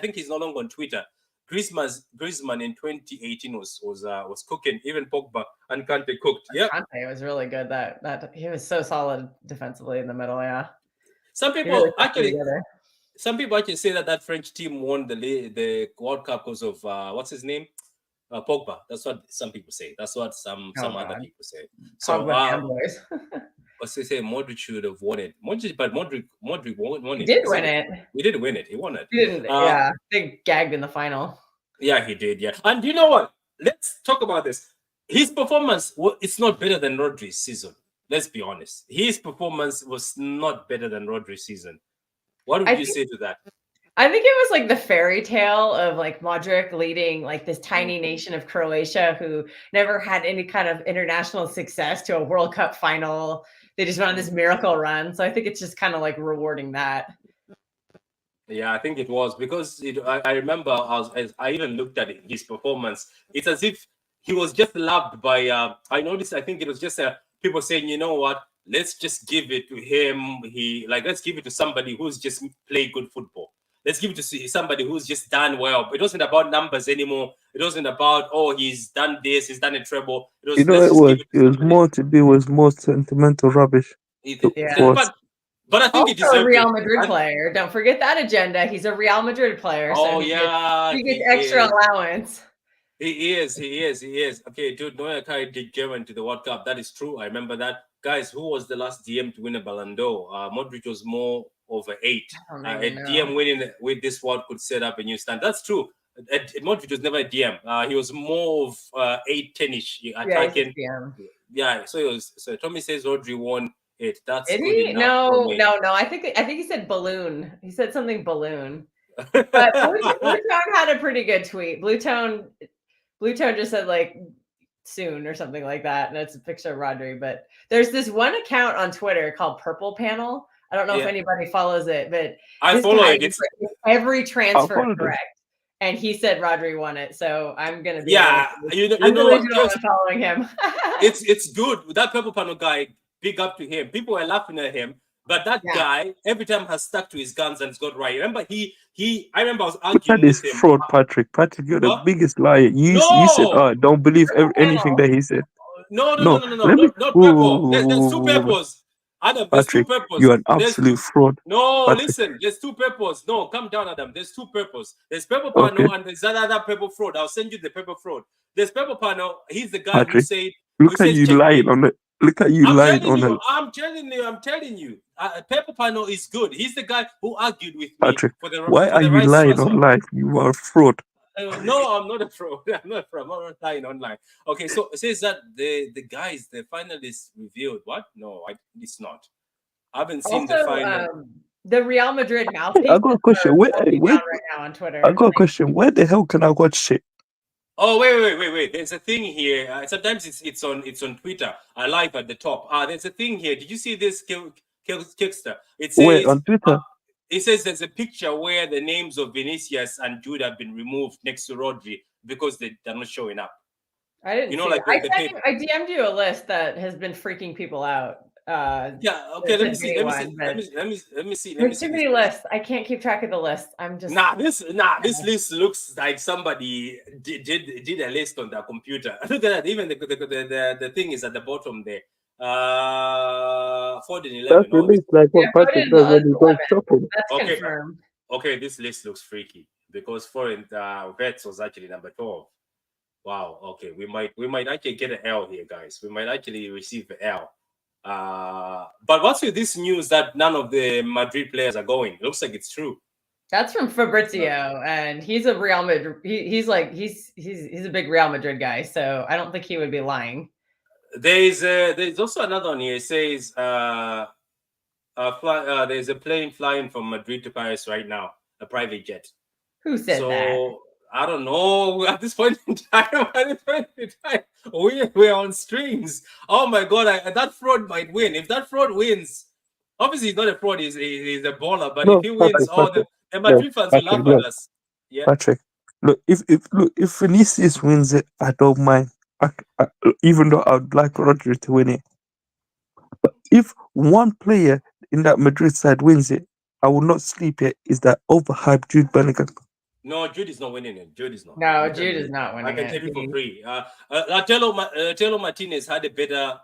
think he's no longer on Twitter. Griezmann in 2018 was cooking. Even Pogba and Kante cooked. Yeah, Kante was really good. That he was so solid defensively in the middle. Yeah. Some people actually say that French team won the World Cup because of what's his name, Pogba. That's what some people say. That's what some other people say. So what's they say? Modric should have won it. Modric won it. He did win it. He did win it. He won it. He didn't. Yeah, they gagged in the final. Yeah, he did. Yeah, and you know what? Let's talk about this. His performance, it's not better than Rodri's season. Let's be honest. His performance was not better than Rodri's season. What would you say to that? I think it was like the fairy tale of like Modric leading like this tiny nation of Croatia who never had any kind of international success to a World Cup final. They just went on this miracle run. So I think it's just kind of like rewarding that. Yeah, I think it was because I remember I even looked at his performance. It's as if he was just loved by. I noticed. I think it was just people saying, you know what? Let's just give it to him. Let's give it to somebody who's just played good football. Let's give it to somebody who's just done well. It wasn't about numbers anymore. It wasn't about he's done this, he's done a treble. It was more to do with more sentimental rubbish. But I think he deserved a Real Madrid player. Don't forget that agenda. He's a Real Madrid player. So he gets extra allowance. He is. Okay, dude, Neuer carried Germany to the World Cup. That is true. I remember that. Guys, who was the last DM to win a Ballon d'Or? Modric was more over 8. A DM winning with this world could set up a new standard. That's true. Modric was never a DM. He was more of 8, 10-ish attacking. Yeah, so Tommy says Rodri won it. That's good enough. No. I think he said balloon. He said something balloon. But Blue Tone had a pretty good tweet. Blue Tone just said like soon or something like that, and it's a picture of Rodri. But there's this one account on Twitter called Purple Panel. I don't know if anybody follows it, but I follow it. It's every transfer correct. And he said Rodri won it, so I'm gonna be following him. it's good. That Purple Panel guy, big up to him. People are laughing at him, but that guy every time has stuck to his guns and it's got right. Remember, he I remember I was Look arguing at this with him. fraud, Patrick. Patrick, you're the What? biggest liar. You said, No, "Oh, don't believe anything Panel. that he said." no, no, no, No, no, no, no, let me. not purple. There's two Ooh, purples. Adam, there's two Patrick, purples. you're an There's absolute two. fraud, No, Patrick. listen, there's two purples. No, come down, Adam. There's two purples. There's purple Okay, panel and there's that other purple fraud. I'll send you the purple fraud. There's purple panel. He's the guy who Patrick. said who Look at says you checkmate. lying on it. Look at you I'm lying telling on you, it, I'm telling you. Pepper Pano is good. He's the guy who argued with me Patrick. for Why are the you rice lying transfer. online? You are a fraud. No, I'm not a fraud. I'm not a fraud. I'm not lying online. Okay, so it says that the guys, the finalists revealed what? No, it's not. I haven't seen the final. The Real Madrid Hey, mouthpiece I got a question. Where, melting where? down right now on Twitter. I got a question. Where the hell can I watch it? Oh wait! There's a thing here. Sometimes it's on Twitter. Live at the top. There's a thing here. Did you see this, Kickster? It Where says on Twitter? it says there's a picture where the names of Vinicius and Jude have been removed next to Rodri because they're not showing up. I didn't see like it. I DM'd you a list that has been freaking people out. Yeah. Okay. Let me see. There's too many lists. I can't keep track of the list. I'm just This list looks like somebody did a list on their computer. Look at that. Even the thing is at the bottom there. 411. That's the list, like what Patrick does when he goes shopping. That's confirmed. Okay, this list looks freaky because foreign vets was actually number 12. Wow. Okay, we might actually get an L here, guys. We might actually receive an L. But what's with this news that none of the Madrid players are going? It looks like it's true. That's from Fabrizio, and he's a Real Madrid. He's a big Real Madrid guy, so I don't think he would be lying. There's also another one here. It says there's a plane flying from Madrid to Paris right now, a private jet. Who said that? I don't know. At this point in time, we're on strings. Oh my God, that fraud might win. If that fraud wins, obviously he's not a fraud. He's a baller. But if he wins, the Madrid fans will laugh at us. Yeah. Patrick, look, if Vinicius wins it, I don't mind. Even though I'd like Rodri to win it. But if one player in that Madrid side wins it, I will not sleep yet. Is that overhyped Jude Bellingham? No, Jude is not winning it. Jude is not. No, Jude is not winning it. I can tell you for free. Lautaro Martinez had a better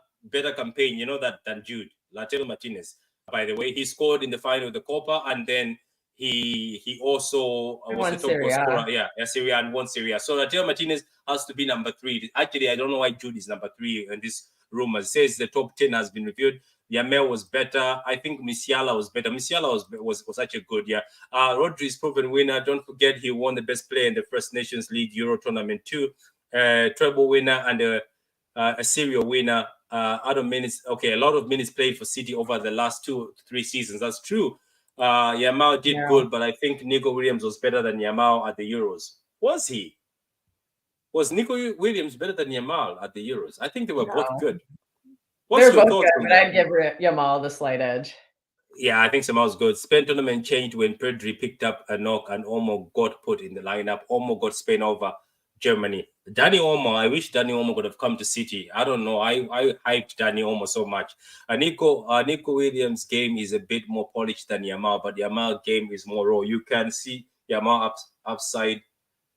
campaign, than Jude. Lautaro Martinez, by the way, he scored in the final of the Copa, and then he also was the top goal scorer. Yeah, Serie A and won Serie A. So Lautaro Martinez has to be number 3. Actually, I don't know why Jude is number 3 in this rumor. It says the top 10 has been revealed. Yamal was better. I think Musiala was better. Musiala was such a good, yeah. Rodri's proven winner. Don't forget he won the best player in the First Nations League Euro Tournament 2. Treble winner and a Serie A winner. Other minutes, a lot of minutes played for City over the last 2-3 seasons. That's true. Yamal did good, but I think Nico Williams was better than Yamal at the Euros. Was he? Was Nico Williams better than Yamal at the Euros? I think they were both good. They're both good, but I'd give Yamal the slight edge. Yeah, I think Yamal's good. Spain tournament changed when Pedri picked up a knock and Olmo got put in the lineup. Olmo got Spain over Germany. Dani Olmo, I wish Dani Olmo could have come to City. I don't know. I hyped Dani Olmo so much. Nico Williams' game is a bit more polished than Yamal, but Yamal game is more raw. You can see Yamal upside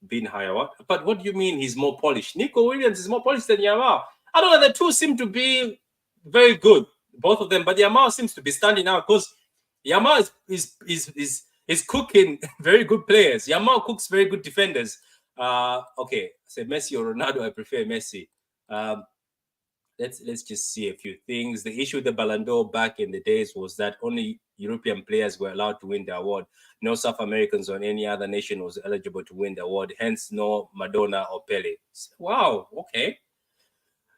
being higher. What? But what do you mean he's more polished? Nico Williams is more polished than Yamal. I don't know. The two seem to be very good, both of them, but Yamal seems to be standing out because Yamal is cooking very good players. Yamal cooks very good defenders. Okay, say Messi or Ronaldo. I prefer Messi. Let's just see a few things. The issue with the Ballon d'Or back in the days was that only European players were allowed to win the award. No South Americans or any other nation was eligible to win the award. Hence, no Madonna or Pele. Wow. Okay.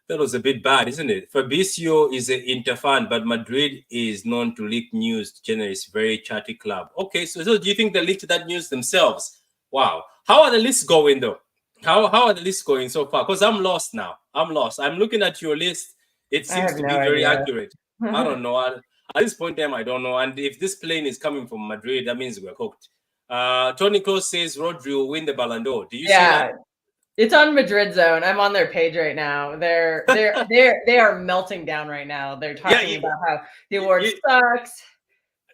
That was a bit bad, isn't it? Fabrizio is an Inter fan, but Madrid is known to leak news to journalists. Very chatty club. Okay, so do you think they leaked that news themselves? Wow. How are the lists going, though? How are the lists going so far? Because I'm lost now. I'm looking at your list. It seems to be very accurate. I don't know. At this point in time, I don't know. And if this plane is coming from Madrid, that means we're hooked. Tony Kroos says Rodri will win the Ballon d'Or. Do you see that? It's on Madrid Zone. I'm on their page right now. They are melting down right now. They're talking about how the award sucks.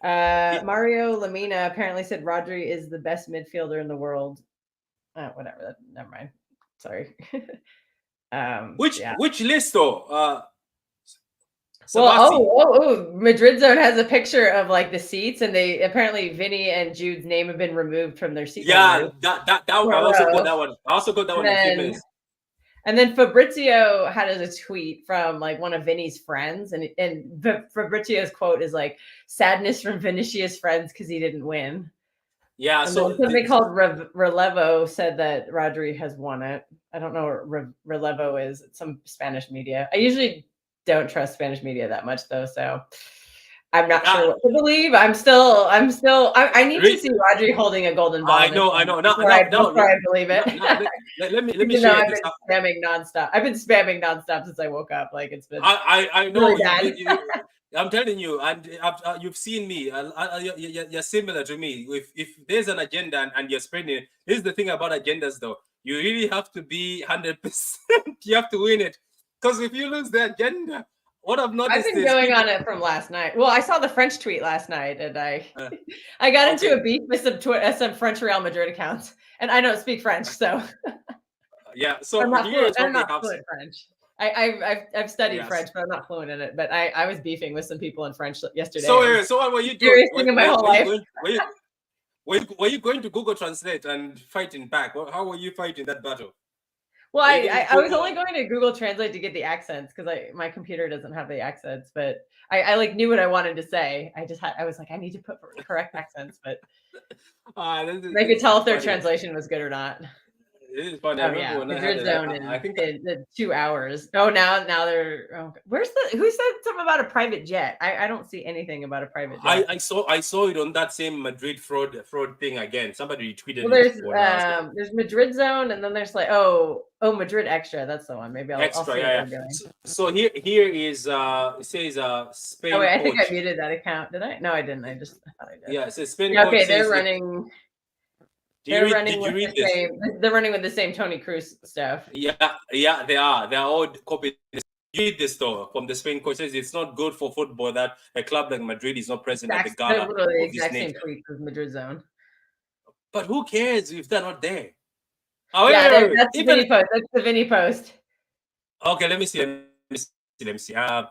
Mario Lamina apparently said Rodri is the best midfielder in the world. Whatever. Never mind. Sorry. Which list though? Well, Madrid Zone has a picture of like the seats, and they apparently Vinny and Jude's name have been removed from their seat. Yeah, that I also got that one. I also got that one in a few minutes. And then Fabrizio had a tweet from like one of Vinny's friends, and Fabrizio's quote is like, "Sadness from Vinicius' friends because he didn't win." Yeah, and so something called Relevo said that Rodri has won it. I don't know what Relevo is. It's some Spanish media. I usually don't trust Spanish media that much though, so I'm not sure what to believe. I need to see Rodri holding a golden ball. I know. Before I believe it. Let me Even share though this. I've been spamming nonstop since I woke up. Like it's been. I know. Really bad. I'm telling you, and you've seen me. You're similar to me. If there's an agenda and you're spreading it, this is the thing about agendas, though. You really have to be 100%. You have to win it, because if you lose the agenda, what I've noticed I've been going on it from last night. Well, I saw the French tweet last night, and I got into a beef with some French Real Madrid accounts, and I don't speak French, so yeah. So I'm not fluent French. I've studied French, but I'm not fluent in it. But I was beefing with some people in French yesterday. So what were you doing? Thing in my whole life. Were you going to Google Translate and fighting back? How were you fighting that battle? Well, I was only going to Google Translate to get the accents because my computer doesn't have the accents, but I like knew what I wanted to say. I was like, I need to put correct accents, but I could tell if their translation was good or not. It is funny. Oh yeah, Madrid Zone in 2 hours. Oh, now they're. Who said something about a private jet? I don't see anything about a private jet. I saw it on that same Madrid fraud thing again. Somebody retweeted it. Well, there's Madrid Zone, and then there's like Madrid Extra. That's the one. Maybe I'll see what they're doing. So here is it says Spain. Oh wait, I coach. think I muted that account. Did I? No, I didn't. I thought I did. Yeah, it says Spain. Okay, they're running. They're running with the same Tony Cruz stuff. Yeah, they are. They are all copied. You read this though from the Spain coach. Says it's not good for football that a club like Madrid is not present at the gala. They're literally the exact same tweet with Madrid Zone. But who cares if they're not there? That's the Vinny post. That's the Vinny post. Okay, let me see. Let me see. I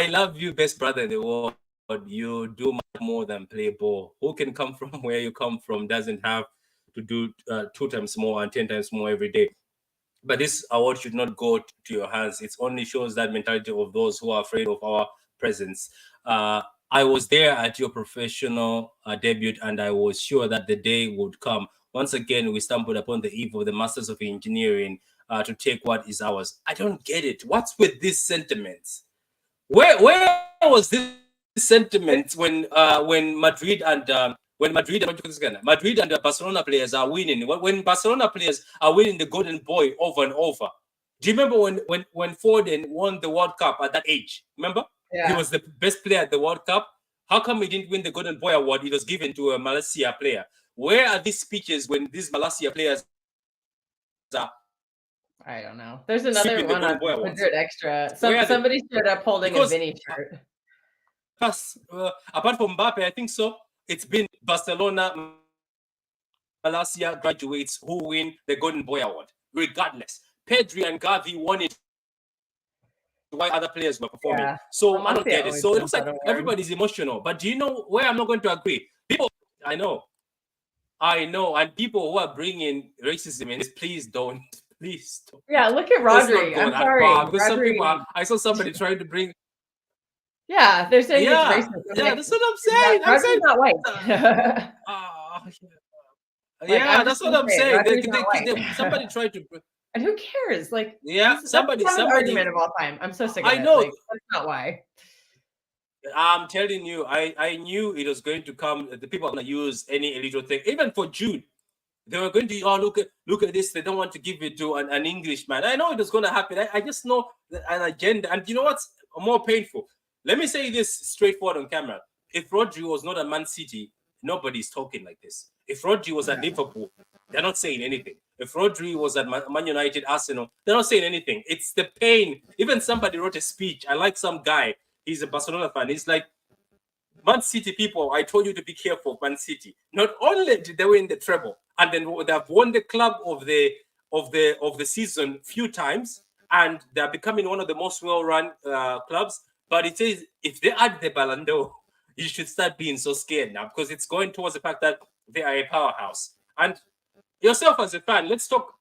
love you, best brother in the world. You do much more than play ball. Who can come from where you come from doesn't have to do 2 times more and 10 times more every day. But this award should not go to your hands. It only shows that mentality of those who are afraid of our presence. I was there at your professional debut, and I was sure that the day would come. Once again, we stumbled upon the eve of the Masters of Engineering to take what is ours. I don't get it. What's with these sentiments? Where was this sentiment when Madrid and Barcelona players are winning? When Barcelona players are winning the Golden Boy over and over. Do you remember when Foden won the World Cup at that age? Remember? Yeah. He was the best player at the World Cup. How come he didn't win the Golden Boy award? It was given to a Malaysia player. Where are these speeches when these Malaysia players are? I don't know. There's another one on Madrid Extra. Somebody showed up holding a Vinny shirt. Apart from Mbappe, I think so. It's been Barcelona, Malaysia graduates who win the Golden Boy award, regardless. Pedri and Gavi won it. Why other players were performing? Yeah. So I don't get it. So it looks like everybody's emotional. But do you know where I'm not going to agree? People, I know, and people who are bringing racism in this, please don't. Yeah, look at Rodri. I'm sorry. Because some people, I saw somebody trying to bring. Yeah, they're saying it's racist. Yeah, that's what I'm saying. Rodri's not white. That's what I'm saying. Somebody tried to. And who cares? Like, somebody argument of all time. I'm so sick of it. I know. That's not why. I'm telling you, I knew it was going to come. The people are going to use any little thing, even for Jude. They were going to look at this. They don't want to give it to an Englishman. I know it was going to happen. I just know an agenda. And you know what's more painful? Let me say this straightforward on camera. If Rodri was not at Man City, nobody's talking like this. If Rodri was at Liverpool, they're not saying anything. If Rodri was at Man United, Arsenal, they're not saying anything. It's the pain. Even somebody wrote a speech. I like some guy. He's a Barcelona fan. He's like, Man City people, I told you to be careful of Man City. Not only did they win the treble, and then they've won the club of the season few times, and they're becoming one of the most well-run clubs. But it says if they add the Ballon d'Or, you should start being so scared now, because it's going towards the fact that they are a powerhouse. And yourself as a fan, let's talk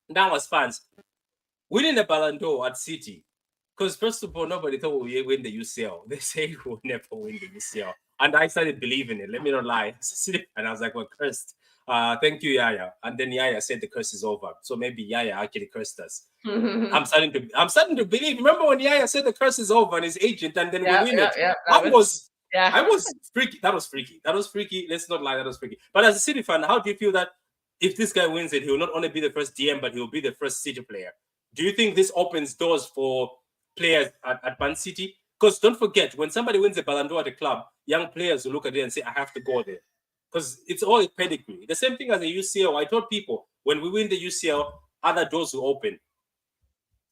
now as fans. Winning the Ballon d'Or at City, because first of all, nobody thought we would win the UCL. They say we'll never win the UCL. And I started believing it. Let me not lie. And I was like, well, cursed. Thank you, Yaya. And then Yaya said the curse is over. So maybe Yaya actually cursed us. I'm starting to believe. Remember when Yaya said the curse is over and his agent, and then we win it? I was freaky. That was freaky. Let's not lie. That was freaky. But as a City fan, how do you feel that if this guy wins it, he will not only be the first DM, but he will be the first City player? Do you think this opens doors for players at Man City? Because don't forget, when somebody wins a Ballon d'Or at a club, young players will look at it and say, I have to go there. Because it's all a pedigree. The same thing as a UCL. I told people, when we win the UCL, other doors will open.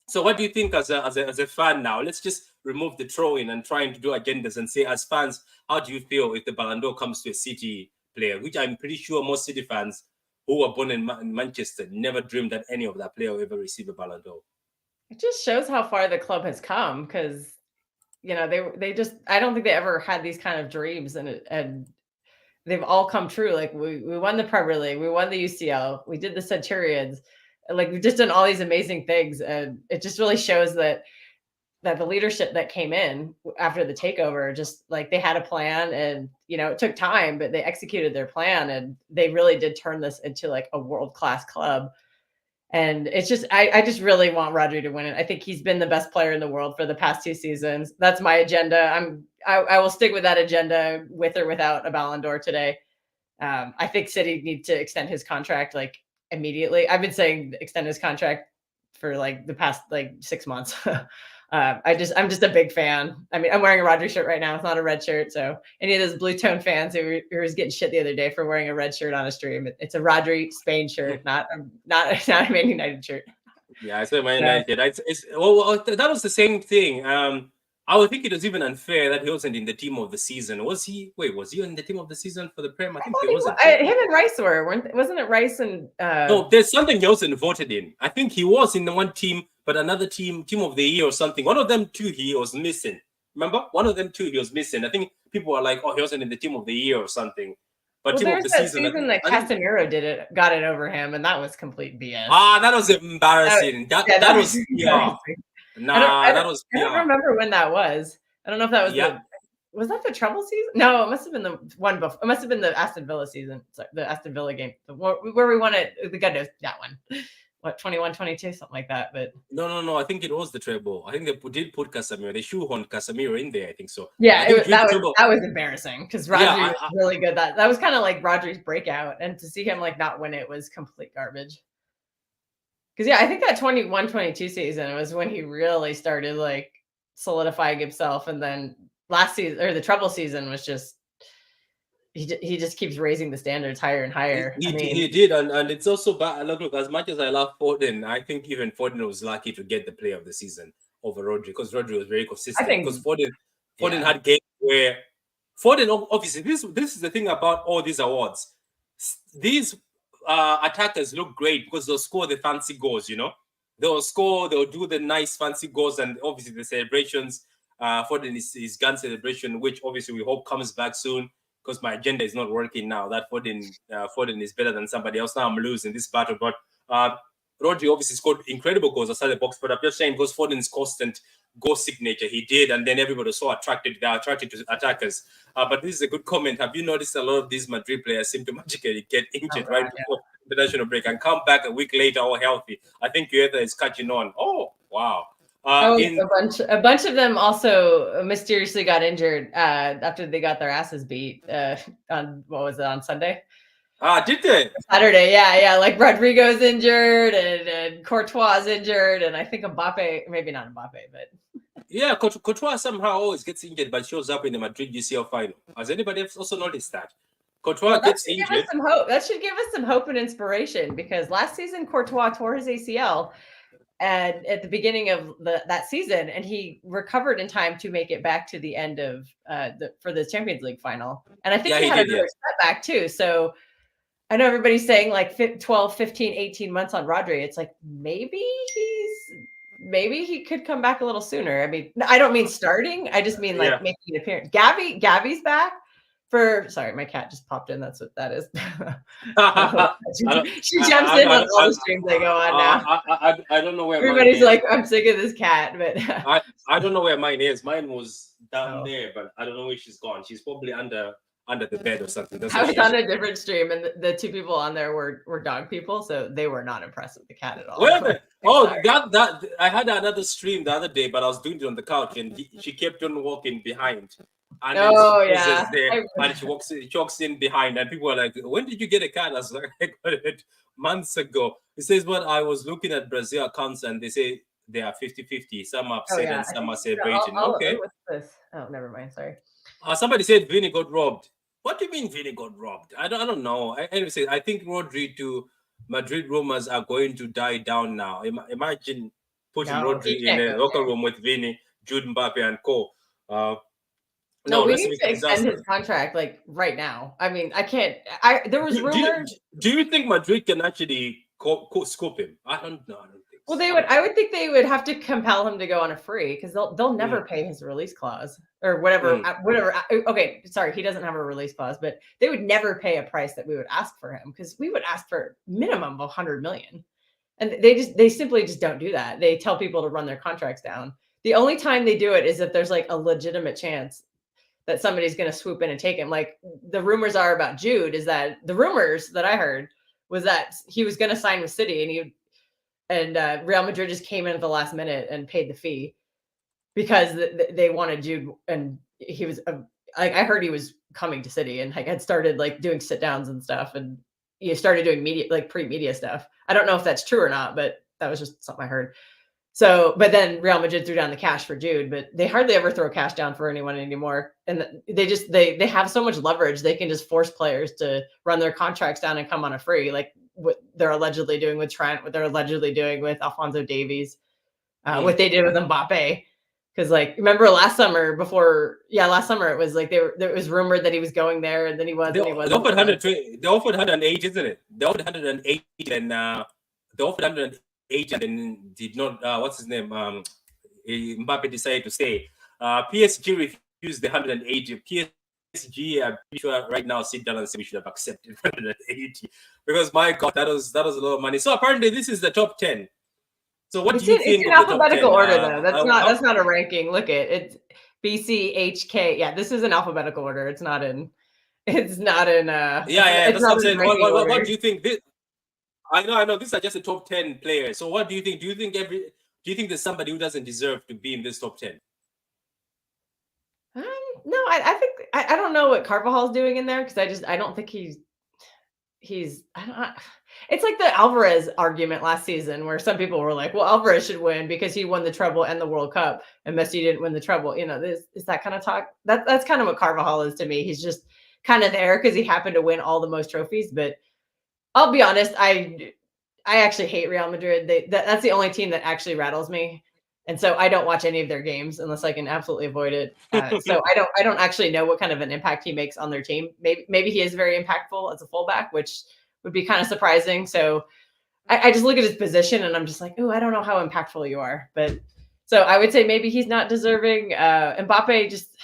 So what do you think as a fan now? Let's just remove the throwing and trying to do agendas and say, as fans, how do you feel if the Ballon d'Or comes to a City player? Which I'm pretty sure most City fans who were born in Manchester never dreamed that any of that player will ever receive a Ballon d'Or. It just shows how far the club has come, because they just, I don't think they ever had these kind of dreams, and they've all come true. Like we won the Premier League, we won the UCL, we did the Centurions, like we've just done all these amazing things, and it just really shows that the leadership that came in after the takeover, just like they had a plan, and it took time, but they executed their plan, and they really did turn this into like a world-class club. And it's just, I just really want Rodri to win it. I think he's been the best player in the world for the past 2 seasons. That's my agenda. I will stick with that agenda with or without a Ballon d'Or today. I think City need to extend his contract like immediately. I've been saying extend his contract for like the past like 6 months. I'm just a big fan. I mean, I'm wearing a Rodri shirt right now. It's not a red shirt. So any of those blue tone fans who was getting shit the other day for wearing a red shirt on a stream, it's a Rodri Spain shirt, not a Man United shirt. Yeah, I said Man United. Well, that was the same thing. I would think it was even unfair that he wasn't in the team of the season. Was he? Wait, was he in the team of the seam for the Prem? I think he wasn't. Him and Rice wasn't it Rice and? No, there's something he wasn't voted in. I think he was in the one team, but another team of the year or something. One of them too, he was missing. Remember, one of them too, he was missing. I think people were like, "Oh, he wasn't in the team of the year or something." But team of the season that Casemiro got it over him, and that was complete BS. That was embarrassing. That was embarrassing. I don't remember when that was. I don't know if that was was that the treble season? No, it must have been the one before. It must have been the Aston Villa season. Sorry, the Aston Villa game where we won it. The God knows that one. What, 21-22, something like that. But no. I think it was the treble. I think they did put Casemiro. They shoehorned Casemiro in there. I think so. Yeah, that was embarrassing, because Rodri was really good. That was kind of like Rodri's breakout, and to see him like not win it was complete garbage. Because I think that 21-22 season was when he really started like solidifying himself, and then last season, or the treble season, was just he just keeps raising the standards higher and higher. He did, and it's also bad. Look, as much as I love Foden, I think even Foden was lucky to get the player of the season over Rodri, because Rodri was very consistent. Because Foden had games where Foden, obviously, this is the thing about all these awards. These attackers look great because they'll score the fancy goals, They'll score, they'll do the nice fancy goals, and obviously the celebrations. Foden his gun celebration, which obviously we hope comes back soon, because my agenda is not working now. That Foden is better than somebody else. Now I'm losing this battle. But Rodri obviously scored incredible goals outside the box. But I'm just saying, because Foden's constant goal signature, he did, and then everybody was so attracted. They're attracted to attackers. But this is a good comment. Have you noticed a lot of these Madrid players seem to magically get injured right before the national break and come back a week later all healthy? I think Ueda is catching on. Oh, wow. A bunch of them also mysteriously got injured after they got their asses beat on Sunday? Did they? Saturday, yeah. Like Rodrigo's injured, and Courtois injured, and I think Mbappe, maybe not Mbappe, but yeah, Courtois somehow always gets injured, but shows up in the Madrid UCL final. Has anybody else also noticed that? Courtois gets injured. Give us some hope. That should give us some hope and inspiration, because last season Courtois tore his ACL. and at the beginning of that season, and he recovered in time to make it back to the end of for the Champions League final. And I think he had another setback too. So I know everybody's saying like 12, 15, 18 months on Rodri. It's like maybe he could come back a little sooner. I mean, I don't mean starting. I just mean like making an appearance. Gavi's back. Sorry, my cat just popped in. That's what that is. She jumps in on all the streams I go on now. I don't know where everybody's like, I'm sick of this cat, but I don't know where mine is. Mine was down there, but I don't know where she's gone. She's probably under the bed or something. I was on a different stream, and the two people on there were dog people, so they were not impressed with the cat at all. That I had another stream the other day, but I was doing it on the couch, and she kept on walking behind. And and she walks in behind, and people are like, "When did you get a cat?" I was like, "I got it months ago." He says, "But I was looking at Brazil accounts, and they say they are 50-50. Some are upset and some are celebrating." Okay. What's this? Oh, never mind. Sorry. Somebody said Vini got robbed. What do you mean Vini got robbed? I don't know. I think Rodri to Madrid rumors are going to die down now. Imagine putting Rodri in a locker room with Vini, Jude, Mbappe, and co. No, we need to extend his contract like right now. I mean, I can't. There was rumors. Do you think Madrid can actually scoop him? I don't know. I don't think. Well, they would. I would think they would have to compel him to go on a free because they'll never pay his release clause or whatever. Whatever. Okay, sorry, he doesn't have a release clause, but they would never pay a price that we would ask for him because we would ask for minimum of 100 million, and they simply just don't do that. They tell people to run their contracts down. The only time they do it is if there's like a legitimate chance that somebody's going to swoop in and take him. Like the rumors are about Jude is that the rumors that I heard was that he was going to sign with City and Real Madrid just came in at the last minute and paid the fee because they wanted Jude. And he was I heard he was coming to City and like had started like doing sit downs and stuff. And he started doing media, like pre-media stuff. I don't know if that's true or not, but that was just something I heard. So, but then Real Madrid threw down the cash for Jude, but they hardly ever throw cash down for anyone anymore. And they have so much leverage. They can just force players to run their contracts down and come on a free, like what they're allegedly doing with Trent, what they're allegedly doing with Alphonso Davies, what they did with Mbappe. Because like, remember last summer it was like there was rumored that he was going there and then he wasn't. They offered 108, isn't it? They offered 108 and they offered 108 and then did not. What's his name? Mbappe decided to stay. PSG refused the 180. PSG, I'm pretty sure right now sit down and say we should have accepted 180 because my God, that was a lot of money. So apparently this is the top 10. So what do you think? It's in alphabetical order though. That's not a ranking. Look at it's BCHK. Yeah, this is in alphabetical order. It's not in. That's what I'm saying. What do you think? I know. These are just the top 10 players. So what do you think? Do you think there's somebody who doesn't deserve to be in this top 10? No, I think I don't know what Carvajal's doing in there because I don't think he's I don't. It's like the Alvarez argument last season where some people were like, well, Alvarez should win because he won the treble and the World Cup and Messi didn't win the treble. You know, is that kind of talk. That's kind of what Carvajal is to me. He's just kind of there because he happened to win all the most trophies. But I'll be honest, I actually hate Real Madrid. That's the only team that actually rattles me. And so I don't watch any of their games unless I can absolutely avoid it. So I don't actually know what kind of an impact he makes on their team. Maybe he is very impactful as a fullback, which would be kind of surprising. So I just look at his position and I'm just like, oh, I don't know how impactful you are. But so I would say maybe he's not deserving. Mbappe just,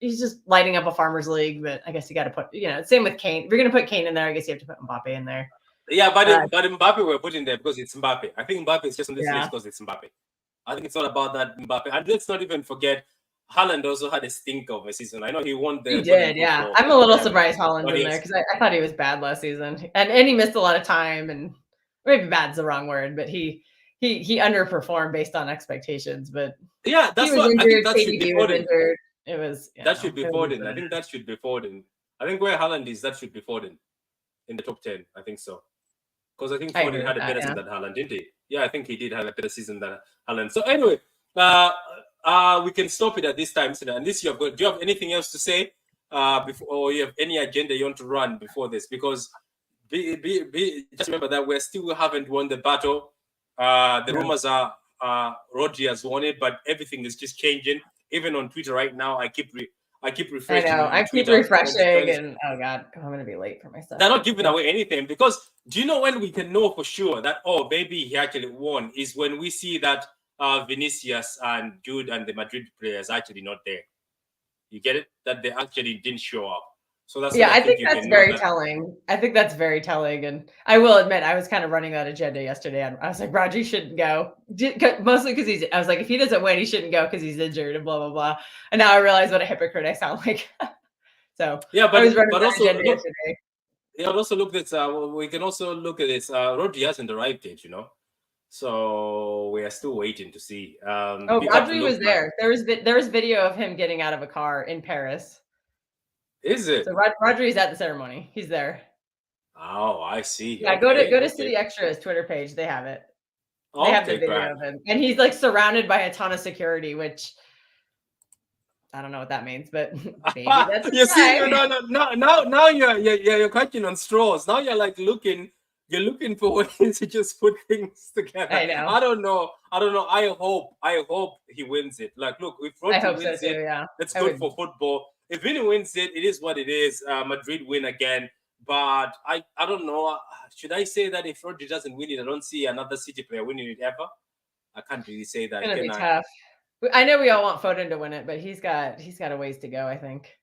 he's just lighting up a farmers league. But I guess you got to put, same with Kane. If you're going to put Kane in there, I guess you have to put Mbappe in there. Yeah, but Mbappe we're putting there because it's Mbappe. I think Mbappe is just on this list because it's Mbappe. I think it's all about that Mbappe. And let's not even forget, Haaland also had a stinker of a season. I know he won the... He did, yeah. I'm a little surprised Haaland's in there because I thought he was bad last season. And he missed a lot of time. And maybe bad's the wrong word, but he underperformed based on expectations. But yeah, that's what I think that should be Foden. It was... That should be Foden. I think that should be Foden. I think where Haaland is, that should be Foden in the top 10. I think so. Because I think Foden had a better season than Haaland, didn't he? Yeah, I think he did have a better season than Haaland. So anyway, we can stop it at this time. And this do you have anything else to say before, or you have any agenda you want to run before this? Because just remember that we still haven't won the battle. The rumors are Rodri has won it, but everything is just changing. Even on Twitter right now, I keep refreshing. I know. I keep Twitter, refreshing, and oh god, I'm gonna be late for my stuff. They're not giving away anything, because do you know when we can know for sure that maybe he actually won is when we see that Vinicius and Jude and the Madrid players actually not there. You get it? That they actually didn't show up. So that's I think that's very telling. I think that's very telling, and I will admit I was kind of running that agenda yesterday. I was like, Rodri shouldn't go, mostly because I was like, if he doesn't win, he shouldn't go because he's injured and blah blah blah. And now I realize what a hypocrite I sound like. So yeah, but I was running but that also agenda yesterday. Yeah, also look at we can also look at this. Rodri hasn't arrived yet, so we are still waiting to see. Rodri was there. There was video of him getting out of a car in Paris. Is it? So Rodri's at the ceremony. He's there. Oh, I see. Yeah, okay, go to City Extra's Twitter page. They have it. They have the video of him, and he's like surrounded by a ton of security, which I don't know what that means, but maybe that's you see. Now you're catching on straws. Now you're like looking for ways to just put things together. I know. I don't know. I hope he wins it. Like, look, if Rodri wins it, that's good for football. If Vini wins it, it is what it is. Madrid win again. But I don't know. Should I say that if Rodri doesn't win it, I don't see another City player winning it ever? I can't really say that. It's gonna be tough. I know we all want Foden to win it, but he's got a ways to go, I think.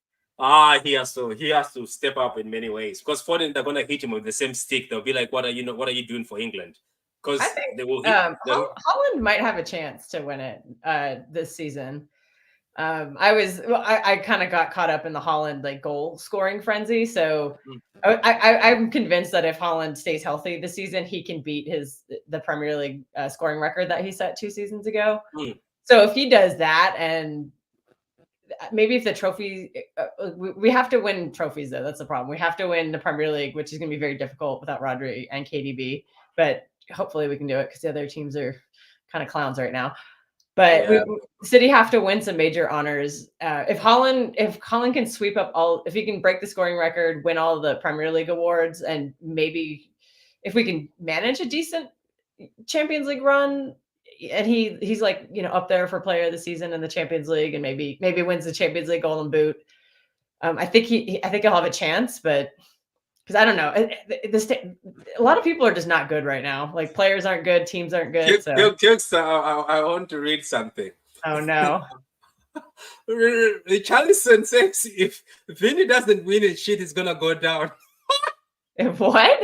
He has to step up in many ways, because Foden, they're gonna hit him with the same stick. They'll be like, what are you doing for England? Because they will hit. Holland might have a chance to win it this season. I kind of got caught up in the Holland like goal scoring frenzy. So I'm convinced that if Holland stays healthy this season, he can beat the Premier League scoring record that he set 2 seasons ago. So if he does that, and maybe if the trophy, we have to win trophies though. That's the problem. We have to win the Premier League, which is going to be very difficult without Rodri and KDB. But hopefully we can do it because the other teams are kind of clowns right now. But City have to win some major honors. If Holland can sweep up if he can break the scoring record, win all the Premier League awards, and maybe if we can manage a decent Champions League run, and he's like up there for player of the season in the Champions League, and maybe wins the Champions League Golden Boot. I think he'll have a chance, but because I don't know, a lot of people are just not good right now. Like players aren't good, teams aren't good. I want to read something. Oh no. Richarlison says if Vinny doesn't win it, shit is gonna go down. What?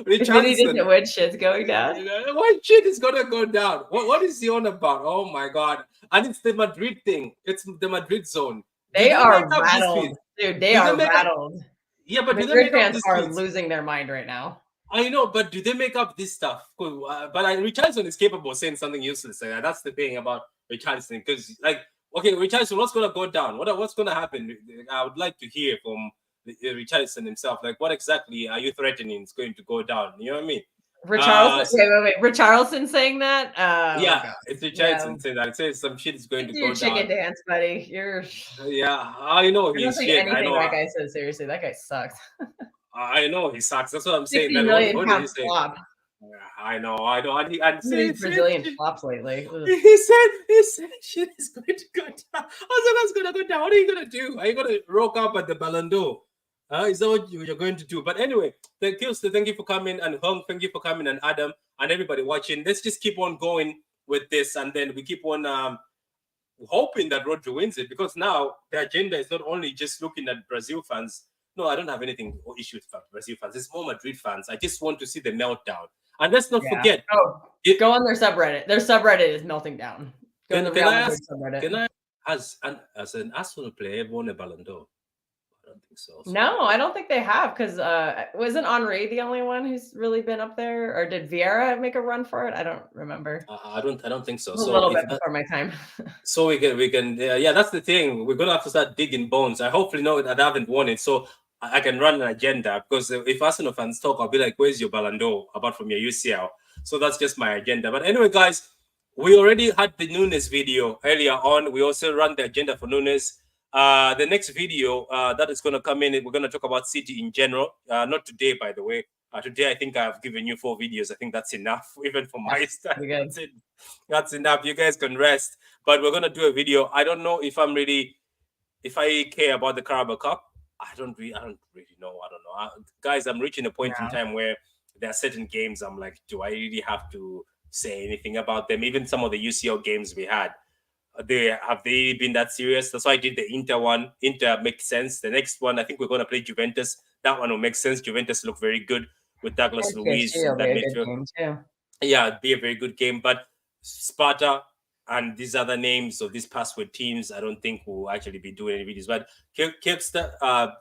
If Vinny doesn't win, shit's going down. What shit is gonna go down? What is he on about? Oh my god! And it's the Madrid thing. It's the Madrid zone. They are rattled, dude. They are rattled. Yeah, but Madrid fans are losing their mind right now. I know, but do they make up this stuff? But Richarlison is capable of saying something useless. That's the thing about Richarlison, because Richarlison, what's gonna go down? What's gonna happen? I would like to hear from Richarlison himself. Like, what exactly are you threatening is going to go down? You know what I mean? Wait. Richarlison saying that? It's Richarlison saying that. It says some shit is going to go down. Chicken dance, buddy. I know he's shit. Anything I know. That guy says seriously. That guy sucks. I know he sucks. That's what I'm saying. $60 million flop. I know. And Brazilian flops lately. He said shit is going to go down. I was like, that's gonna go down. What are you gonna do? Are you gonna rock up at the Ballon d'Or? Is that what you're going to do? But anyway, thank you for coming, and Hung, thank you for coming, and Adam, and everybody watching. Let's just keep on going with this, and then we keep on hoping that Rodri wins it, because now the agenda is not only just looking at Brazil fans. No, I don't have anything or issue with Brazil fans. It's more Madrid fans. I just want to see the meltdown. And let's not forget. Go on their subreddit. Their subreddit is melting down. Can I, as an Arsenal player, ever won a Ballon d'Or? I don't think so. No, I don't think they have, because wasn't Henry the only one who's really been up there, or did Vieira make a run for it? I don't remember. I don't think so. A little bit before my time. So we can that's the thing. We're gonna have to start digging bones. I hopefully know that I haven't won it, so I can run an agenda, because if Arsenal fans talk, I'll be like, where's your Ballon d'Or apart from your UCL? So that's just my agenda. But anyway, guys, we already had the Nunes video earlier on. We also ran the agenda for Nunes. The next video that is going to come in, we're going to talk about City in general. Not today, by the way. Today, I think I've given you 4 videos. I think that's enough, even for my style. Pretty good. That's it. That's enough. You guys can rest. But we're gonna do a video. I don't know if I'm really, if I care about the Carabao Cup. I don't really know. I don't know. Guys, I'm reaching a point in time where there are certain games I'm like, do I really have to say anything about them? Even some of the UCL games we had, have they been that serious? That's why I did the Inter one. Inter makes sense. The next one, I think we're going to play Juventus. That one will make sense. Juventus look very good with Douglas Luiz. Yeah, it'd be a very good game. But Sparta and these other names of these password teams, I don't think we'll actually be doing any videos. But Kipster,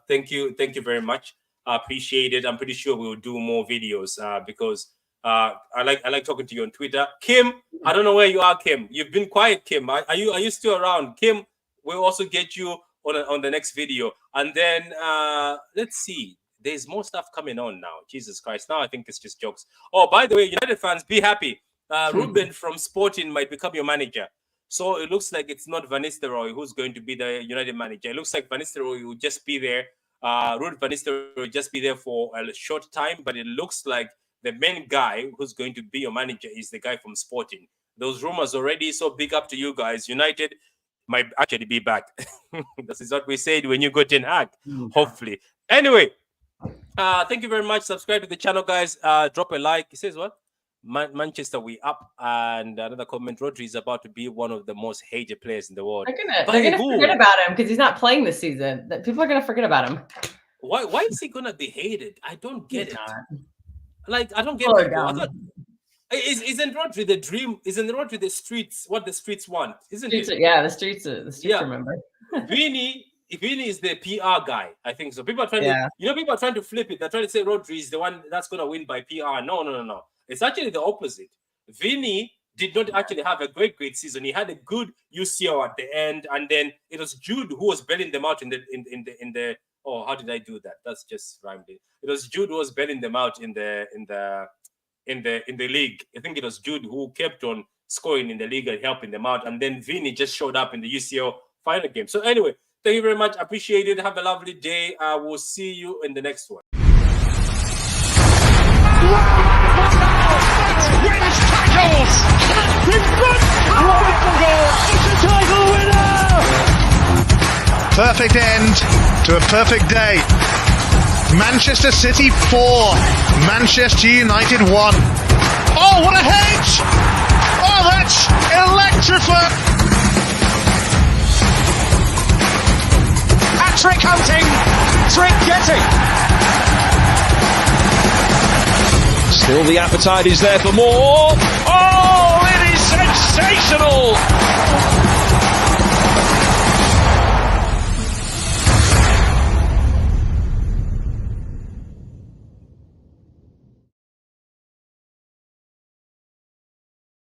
thank you very much. I appreciate it. I'm pretty sure we'll do more videos because I like talking to you on Twitter. Kim, I don't know where you are, Kim. You've been quiet, Kim. Are you still around? Kim, we'll also get you on the next video. And then let's see. There's more stuff coming on now. Jesus Christ. Now I think it's just jokes. Oh, by the way, United fans, be happy. Ruben from Sporting might become your manager. So it looks like it's not Van Nistelrooy who's going to be the United manager. It looks like Van Nistelrooy will just be there. Ruud Van Nistelrooy will just be there for a short time. But it looks like the main guy who's going to be your manager is the guy from Sporting. Those rumors already, so big up to you guys. United might actually be back. This is what we said when you go Ten Hag, hopefully. Anyway, thank you very much. Subscribe to the channel, guys. Drop a like. It says what? Manchester, we up. And another comment, Rodri is about to be one of the most hated players in the world. They're gonna forget about him because he's not playing this season. People are going to forget about him. Why is he going to be hated? I don't get it. Like, I don't get it. Isn't Rodri the dream? Isn't Rodri the streets, what the streets want? Isn't it? Yeah, the streets remember. Vini is the PR guy, I think so. People are trying to, people are trying to flip it. They're trying to say Rodri is the one that's going to win by PR. No. It's actually the opposite. Vini did not actually have a great season. He had a good UCL at the end, and then it was Jude who was bailing them out in the. Oh, how did I do that? That's just rhymed it. It was Jude who was bailing them out in the league. I think it was Jude who kept on scoring in the league and helping them out, and then Vini just showed up in the UCL final game. So anyway, thank you very much. Appreciate it. Have a lovely day. We'll see you in the next one. Wins tackles! Wonderful goal! It's a title winner! Perfect end to a perfect day. Manchester City 4, Manchester United 1. Oh, what a hedge! Oh, that's electrifying! Hat-trick hunting! Trick getting! Still the appetite is there for more.